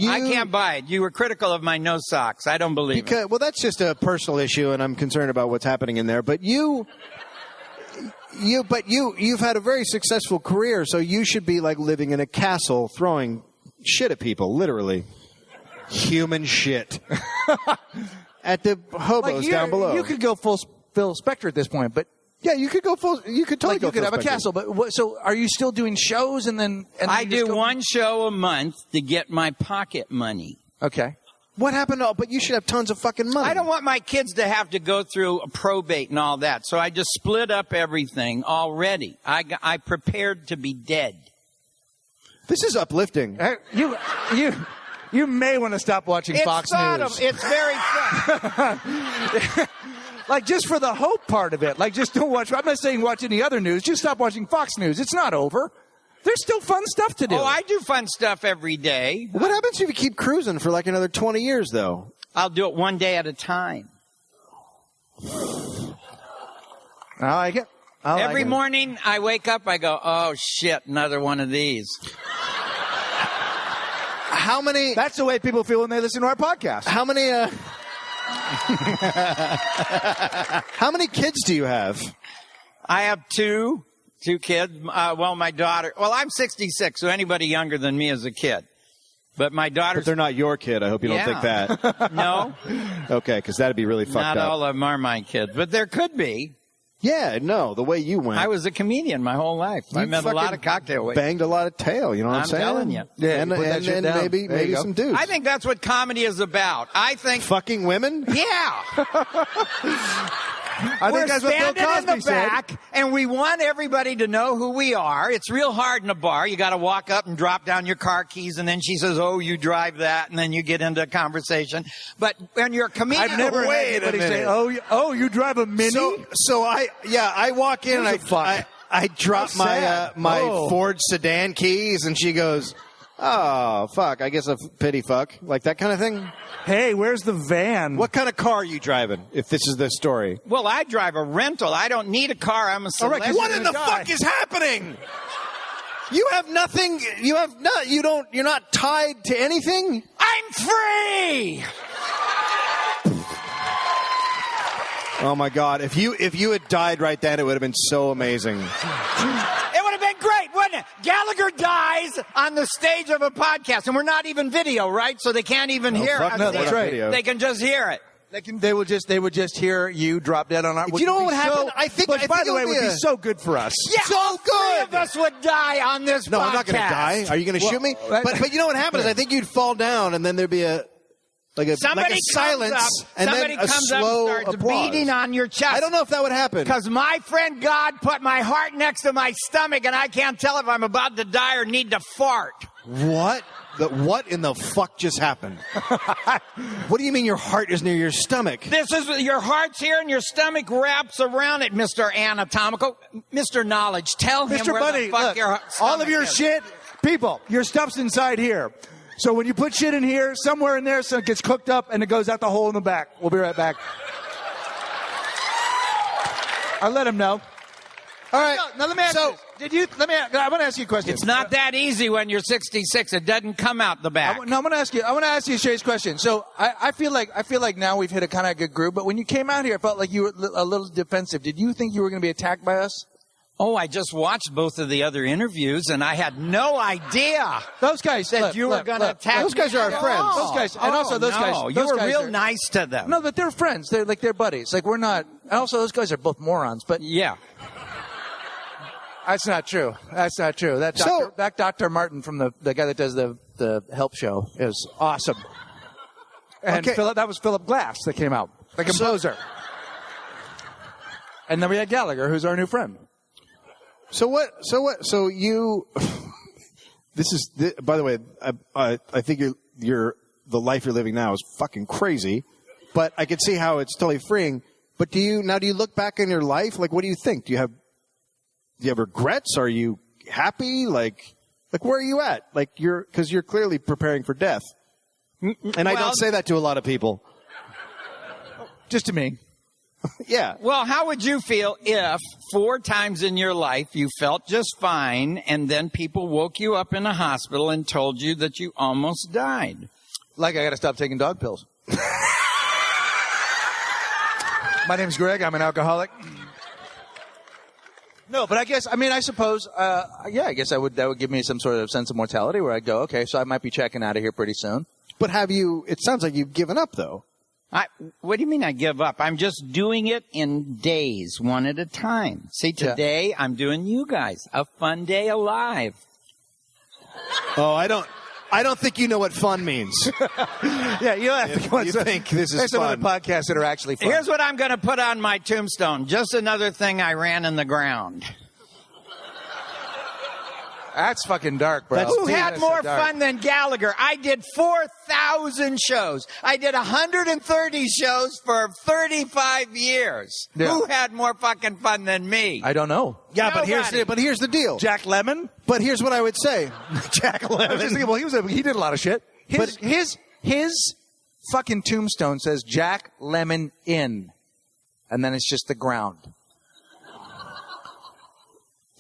[SPEAKER 5] I can't buy it. You were critical of my no socks. I don't believe it.
[SPEAKER 1] Well, that's just a personal issue, and I'm concerned about what's happening in there. But you've had a very successful career, so you should be like living in a castle, throwing shit at people, literally, human shit, at the hobos down below.
[SPEAKER 4] You could go full Phil Spector at this point, but.
[SPEAKER 1] Yeah, you could go full. You could totally go.
[SPEAKER 4] You could have a castle, but so are you still doing shows and then?
[SPEAKER 5] I do one show a month to get my pocket money.
[SPEAKER 4] Okay.
[SPEAKER 1] What happened to? But you should have tons of fucking money.
[SPEAKER 5] I don't want my kids to have to go through a probate and all that, so I just split up everything already. I prepared to be dead.
[SPEAKER 1] This is uplifting.
[SPEAKER 4] You may want to stop watching Fox News.
[SPEAKER 5] It's very fun.
[SPEAKER 4] Like, just for the hope part of it. Like, just don't watch. I'm not saying watch any other news. Just stop watching Fox News. It's not over. There's still fun stuff to do.
[SPEAKER 5] Oh, I do fun stuff every day.
[SPEAKER 1] What happens if you keep cruising for like another 20 years, though?
[SPEAKER 5] I'll do it one day at a time.
[SPEAKER 4] I like it.
[SPEAKER 5] Every morning I wake up, I go, oh, shit, another one of these.
[SPEAKER 1] How many?
[SPEAKER 4] That's the way people feel when they listen to our podcast.
[SPEAKER 1] How many? How many kids do you have?
[SPEAKER 5] I have 2. 2 kids. Well, my daughter. Well, I'm 66, so anybody younger than me is a kid. But my daughter's.
[SPEAKER 1] But they're not your kid. I hope you don't think that.
[SPEAKER 5] No.
[SPEAKER 1] Okay, because that'd be really fucked
[SPEAKER 5] Not
[SPEAKER 1] up.
[SPEAKER 5] all of them are my kids, but there could be.
[SPEAKER 1] Yeah, no, the way you went.
[SPEAKER 5] I was a comedian my whole life. I met a lot of cocktail waiters.
[SPEAKER 1] Banged a lot of tail, you know what I'm saying?
[SPEAKER 5] telling you.
[SPEAKER 1] Yeah, and maybe some dudes.
[SPEAKER 5] I think that's what comedy is about. I think
[SPEAKER 1] fucking women?
[SPEAKER 5] Yeah.
[SPEAKER 4] We're standing in the back,
[SPEAKER 5] and we want everybody to know who we are. It's real hard in a bar. You got to walk up and drop down your car keys, and then she says, "Oh, you drive that," and then you get into a conversation. But when you're a comedian,
[SPEAKER 4] I've never had anybody say, "Oh, you drive a Mini."
[SPEAKER 1] So I walk in and I drop my Ford sedan keys, and she goes, "Oh, fuck, I guess a pity fuck," like that kind of thing.
[SPEAKER 4] Hey, where's the van?
[SPEAKER 1] What kind of car are you driving, if this is the story?
[SPEAKER 5] Well, I drive a rental. I don't need a car. I'm a celebrity.
[SPEAKER 1] All right, what in the fuck is happening? You have nothing. You're not tied to anything?
[SPEAKER 5] I'm free!
[SPEAKER 1] Oh, my God. If you had died right then, it would have been so amazing.
[SPEAKER 5] It would have been great, wouldn't it? Gallagher dies on the stage of a podcast, and we're not even video, right? So they can't even hear us.
[SPEAKER 4] No, that's right.
[SPEAKER 5] They can just hear it.
[SPEAKER 4] They would just hear you drop dead on our.
[SPEAKER 1] Do you know what would happen? I think.
[SPEAKER 4] By the way, it would be so good for us.
[SPEAKER 5] Yeah,
[SPEAKER 1] so good.
[SPEAKER 5] 3 of us would die on this podcast.
[SPEAKER 1] No, I'm not going to die. Are you going to shoot me? But you know what happens? I think you'd fall down, and then there'd be a silence, and then a slow
[SPEAKER 5] up and starts
[SPEAKER 1] applause.
[SPEAKER 5] beating on your chest.
[SPEAKER 1] I don't know if that would happen.
[SPEAKER 5] Because my friend God put my heart next to my stomach, and I can't tell if I'm about to die or need to fart.
[SPEAKER 1] What? What in the fuck just happened? What do you mean your heart is near your stomach?
[SPEAKER 5] This is your heart's here and your stomach wraps around it, Mr. Anatomical. Mr. Knowledge, tell him
[SPEAKER 4] Mr.
[SPEAKER 5] where
[SPEAKER 4] Bunny,
[SPEAKER 5] the fuck
[SPEAKER 4] look,
[SPEAKER 5] your
[SPEAKER 4] all of your
[SPEAKER 5] is.
[SPEAKER 4] shit, people, your stuff's inside here. So when you put shit in here, somewhere in there, so it gets cooked up and it goes out the hole in the back. We'll be right back. I'll let him know. All right. Now let me ask you. I want to ask you a question.
[SPEAKER 5] It's not that easy when you're 66. It doesn't come out the back.
[SPEAKER 4] I want to ask you a serious question. So I feel like now we've hit a kind of good groove. But when you came out here, I felt like you were a little defensive. Did you think you were going to be attacked by us?
[SPEAKER 5] Oh, I just watched both of the other interviews, and I had no idea.
[SPEAKER 4] Those guys
[SPEAKER 5] that you were going to attack.
[SPEAKER 1] Those guys are our friends.
[SPEAKER 4] Those guys, and also those guys.
[SPEAKER 5] You were real nice to them.
[SPEAKER 4] No, but they're friends. They're buddies. Like we're not. And also, those guys are both morons. But
[SPEAKER 5] yeah.
[SPEAKER 4] That's not true. That Dr. Martin from the guy that does the Help show is awesome. And that was Philip Glass that came out, the composer. And then we had Gallagher, who's our new friend.
[SPEAKER 1] So you. By the way, I think you're the life you're living now is fucking crazy, but I could see how it's totally freeing. But do you look back in your life? Like, what do you think? Do you have regrets? Are you happy? Like where are you at? Like because you're clearly preparing for death. And I don't say that to a lot of people.
[SPEAKER 4] Just to me.
[SPEAKER 1] Yeah.
[SPEAKER 5] Well, how would you feel if 4 times in your life you felt just fine and then people woke you up in a hospital and told you that you almost died?
[SPEAKER 4] Like I got to stop taking dog pills. My name's Greg. I'm an alcoholic. No, but I suppose, I guess that would give me some sort of sense of mortality where I'd go, okay, so I might be checking out of here pretty soon.
[SPEAKER 1] But it sounds like you've given up, though.
[SPEAKER 5] What do you mean I give up? I'm just doing it in days, one at a time. See, today I'm doing you guys. A fun day alive.
[SPEAKER 1] Oh, I don't think you know what fun means.
[SPEAKER 4] Yeah, you think this is fun. Some of the podcasts that are actually fun.
[SPEAKER 5] Here's what I'm going to put on my tombstone. Just another thing I ran in the ground.
[SPEAKER 4] That's fucking dark, bro.
[SPEAKER 5] Who had more fun than Gallagher? I did 4,000 shows. I did 130 shows for 35 years. Yeah. Who had more fucking fun than me?
[SPEAKER 4] I don't know.
[SPEAKER 1] Yeah, but here's the deal.
[SPEAKER 4] Jack Lemmon?
[SPEAKER 1] But here's what I would say. Jack Lemmon.
[SPEAKER 4] Well, he did a lot of shit. His fucking tombstone says Jack Lemmon in. And then it's just the ground.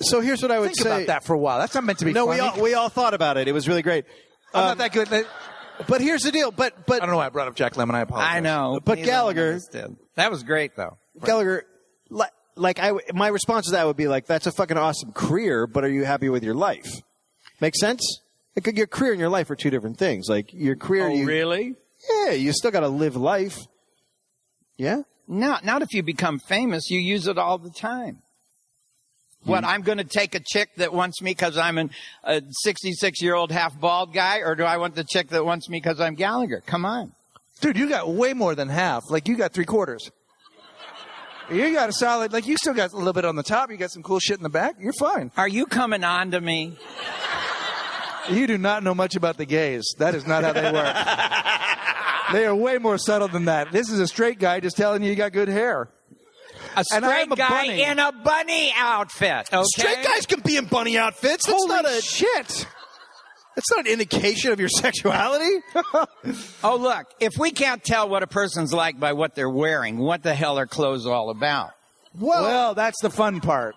[SPEAKER 1] So here's what I would say.
[SPEAKER 4] Think about that for a while. That's not meant to be funny.
[SPEAKER 1] No, we all thought about it. It was really great.
[SPEAKER 4] I'm not that good.
[SPEAKER 1] But here's the deal. But
[SPEAKER 4] I don't know why I brought up Jack Lemmon. I apologize.
[SPEAKER 5] I know.
[SPEAKER 1] But Gallagher.
[SPEAKER 5] That was great, though.
[SPEAKER 1] Gallagher, my response to that would be like, that's a fucking awesome career, but are you happy with your life? Make sense? Like, your career and your life are two different things. Like, your career...
[SPEAKER 5] Oh, really?
[SPEAKER 1] Yeah, you still got to live life. Yeah?
[SPEAKER 5] Not if you become famous. You use it all the time. What, I'm going to take a chick that wants me because I'm a 66-year-old half-bald guy, or do I want the chick that wants me because I'm Gallagher? Come on.
[SPEAKER 4] Dude, you got way more than half. Like, you got 3/4. You got a solid, like, you still got a little bit on the top. You got some cool shit in the back. You're fine.
[SPEAKER 5] Are you coming on to me?
[SPEAKER 4] You do not know much about the gays. That is not how they work. They are way more subtle than that. This is a straight guy just telling you got good hair.
[SPEAKER 5] A straight guy in a bunny outfit. Okay?
[SPEAKER 1] Straight guys can be in bunny outfits. That's
[SPEAKER 4] Holy
[SPEAKER 1] not a
[SPEAKER 4] shit.
[SPEAKER 1] That's not an indication of your sexuality.
[SPEAKER 5] Oh, look, if we can't tell what a person's like by what they're wearing, what the hell are clothes all about?
[SPEAKER 4] Well, that's the fun part.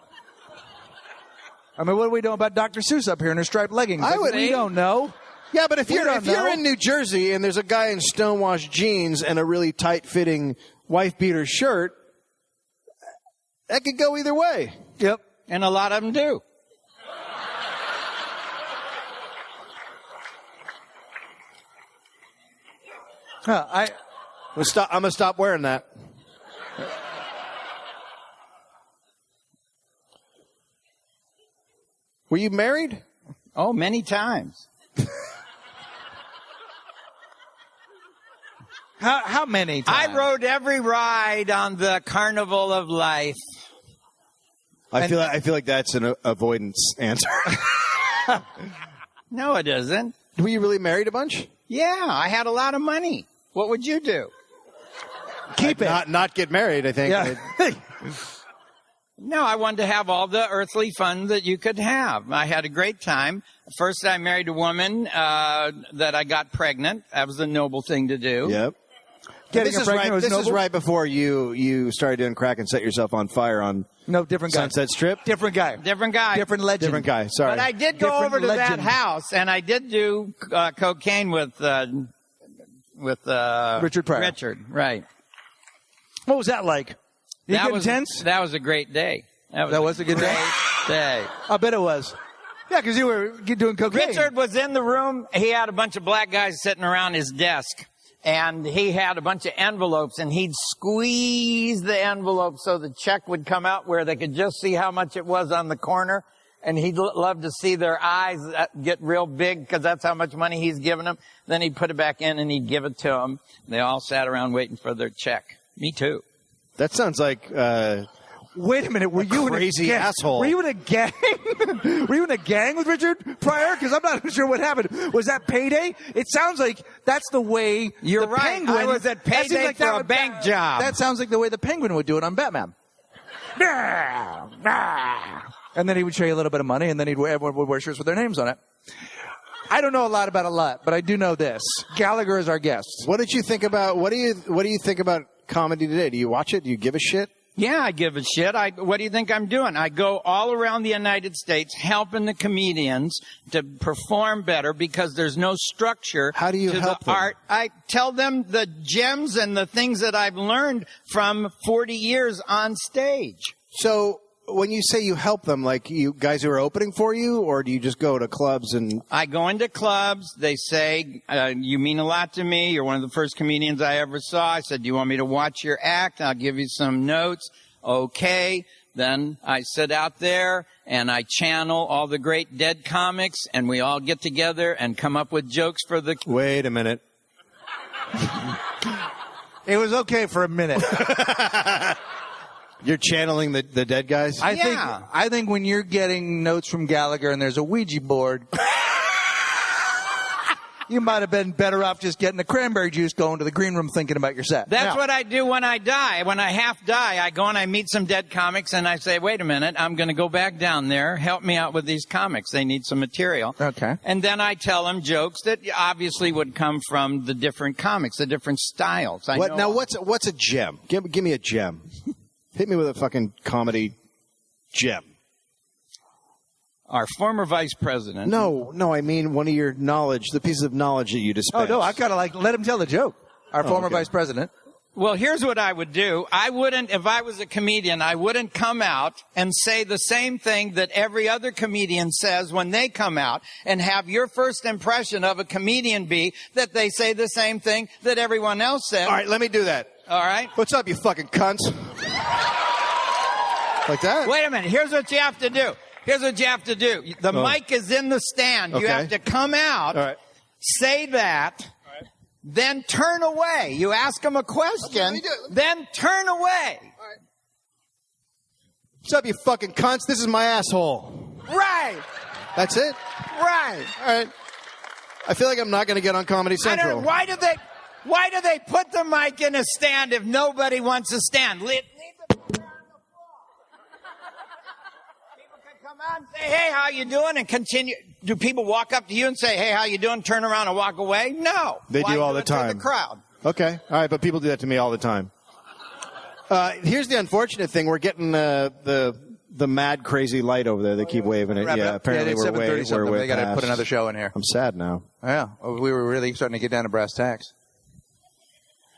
[SPEAKER 4] I mean, what do we know about Dr. Seuss up here in her striped leggings? We don't know.
[SPEAKER 1] Yeah, but if you're in New Jersey and there's a guy in stonewashed jeans and a really tight-fitting wife-beater shirt, that could go either way.
[SPEAKER 4] Yep.
[SPEAKER 5] And a lot of them do.
[SPEAKER 1] I'm gonna stop wearing that. Were you married?
[SPEAKER 5] Oh, many times.
[SPEAKER 4] How many times?
[SPEAKER 5] I rode every ride on the Carnival of Life.
[SPEAKER 1] I feel like that's an avoidance answer.
[SPEAKER 5] No, it isn't.
[SPEAKER 1] Were you really married a bunch?
[SPEAKER 5] Yeah, I had a lot of money. What would you do?
[SPEAKER 4] Keep it.
[SPEAKER 1] Not get married, I think.
[SPEAKER 4] Yeah.
[SPEAKER 5] No, I wanted to have all the earthly fun that you could have. I had a great time. First, I married a woman that I got pregnant. That was a noble thing to do.
[SPEAKER 1] Yep. This is right before you started doing crack and set yourself on fire on
[SPEAKER 4] different guy.
[SPEAKER 1] Sunset Strip.
[SPEAKER 4] Different guy.
[SPEAKER 5] Different guy.
[SPEAKER 4] Different legend.
[SPEAKER 1] Different guy. Sorry.
[SPEAKER 5] But I did go over to that house, and I did do cocaine with
[SPEAKER 4] Richard Pryor.
[SPEAKER 5] Richard, right.
[SPEAKER 4] What was that like? Did you get intense?
[SPEAKER 5] That was a great day.
[SPEAKER 4] That was a good
[SPEAKER 5] day? Day.
[SPEAKER 4] I bet it was. Yeah, because you were doing cocaine.
[SPEAKER 5] Richard was in the room. He had a bunch of black guys sitting around his desk. And he had a bunch of envelopes, and he'd squeeze the envelope so the check would come out where they could just see how much it was on the corner. And he'd love to see their eyes get real big because that's how much money he's giving them. Then he'd put it back in, and he'd give it to them. They all sat around waiting for their check. Me too.
[SPEAKER 1] That sounds like...
[SPEAKER 4] Wait a minute, were you
[SPEAKER 1] crazy
[SPEAKER 4] in a
[SPEAKER 1] asshole?
[SPEAKER 4] Were you in a gang? Were you in a gang with Richard Pryor? Because I'm not sure what happened. Was that payday? It sounds like that's the way
[SPEAKER 5] You're right.
[SPEAKER 4] Penguin,
[SPEAKER 5] I was at payday for a bank job.
[SPEAKER 4] That sounds like the way the Penguin would do it on Batman. And then he would show you a little bit of money, and then everyone would wear shirts with their names on it. I don't know a lot about a lot, but I do know this. Gallagher is our guest.
[SPEAKER 1] What did you think about? What do you think about comedy today? Do you watch it? Do you give a shit?
[SPEAKER 5] Yeah, I give a shit. What do you think I'm doing? I go all around the United States helping the comedians to perform better because there's no structure.
[SPEAKER 1] How do you
[SPEAKER 5] to
[SPEAKER 1] help
[SPEAKER 5] the
[SPEAKER 1] them?
[SPEAKER 5] art. I tell them the gems and the things that I've learned from 40 years on stage.
[SPEAKER 1] So when you say you help them, like you guys who are opening for you, or do you just go to clubs and...
[SPEAKER 5] I go into clubs. They say, you mean a lot to me. You're one of the first comedians I ever saw. I said, do you want me to watch your act? I'll give you some notes. Okay. Then I sit out there and I channel all the great dead comics, and we all get together and come up with jokes for the...
[SPEAKER 1] Wait a minute.
[SPEAKER 4] It was okay for a minute.
[SPEAKER 1] You're channeling the dead guys?
[SPEAKER 4] I think when you're getting notes from Gallagher and there's a Ouija board, you might have been better off just getting the cranberry juice, going to the green room thinking about your set.
[SPEAKER 5] That's what I do when I die. When I half die, I go and I meet some dead comics, and I say, wait a minute, I'm going to go back down there. Help me out with these comics. They need some material.
[SPEAKER 4] Okay.
[SPEAKER 5] And then I tell them jokes that obviously would come from the different comics, the different styles.
[SPEAKER 1] What's a gem? Give me a gem. Hit me with a fucking comedy gem.
[SPEAKER 5] Our former vice president.
[SPEAKER 1] No, I mean one of your knowledge, the pieces of knowledge that you dispense.
[SPEAKER 4] Oh, no, I've got to let him tell the joke. Our former vice president.
[SPEAKER 5] Well, here's what I would do. If I was a comedian, I wouldn't come out and say the same thing that every other comedian says when they come out, and have your first impression of a comedian be that they say the same thing that everyone else said.
[SPEAKER 1] All right, let me do that.
[SPEAKER 5] All right?
[SPEAKER 1] What's up, you fucking cunts? Like that?
[SPEAKER 5] Wait a minute. Here's what you have to do. The mic is in the stand.
[SPEAKER 1] Okay.
[SPEAKER 5] You have to come out, say that, then turn away. You ask them a question, then turn away.
[SPEAKER 1] What's up, you fucking cunts? This is my asshole.
[SPEAKER 5] Right.
[SPEAKER 1] That's it?
[SPEAKER 5] Right.
[SPEAKER 1] All right. I feel like I'm not going to get on Comedy Central.
[SPEAKER 5] Why do they put the mic in a stand if nobody wants to stand? Leave the chair on the floor. People can come out and say, hey, how you doing? And continue. Do people walk up to you and say, hey, how you doing? Turn around and walk away? No.
[SPEAKER 1] They do all the time.
[SPEAKER 5] The crowd.
[SPEAKER 1] Okay. All right, but people do that to me all the time. Here's the unfortunate thing. We're getting the mad crazy light over there. They keep waving it. Yeah, apparently we're way
[SPEAKER 4] They got to
[SPEAKER 1] past.
[SPEAKER 4] put another show in here.
[SPEAKER 1] I'm sad now.
[SPEAKER 4] Yeah, we were really starting to get down to brass tacks.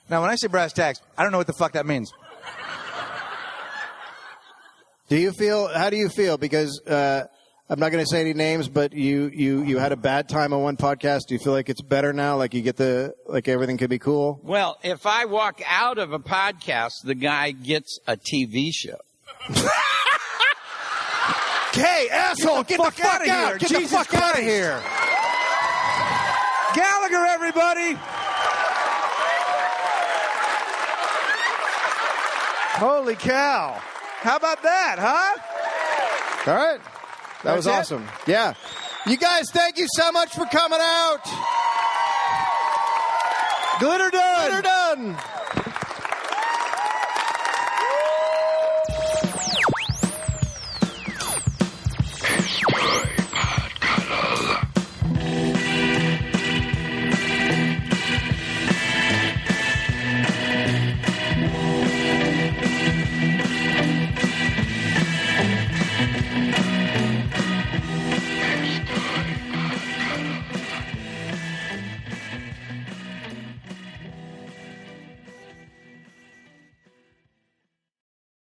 [SPEAKER 4] Now, when I say brass tacks, I don't know what the fuck that means.
[SPEAKER 1] How do you feel? Because I'm not going to say any names, but you had a bad time on one podcast. Do you feel like it's better now? Like you get everything could be cool?
[SPEAKER 5] Well, if I walk out of a podcast, the guy gets a TV show.
[SPEAKER 1] Hey, asshole, get the fuck out of here. Get the fuck out of here.
[SPEAKER 4] Gallagher, everybody.
[SPEAKER 1] Holy cow.
[SPEAKER 4] How about that, huh?
[SPEAKER 1] All right. That was awesome. Yeah. You guys, thank you so much for coming out.
[SPEAKER 4] Glitter done.
[SPEAKER 1] Glitter done.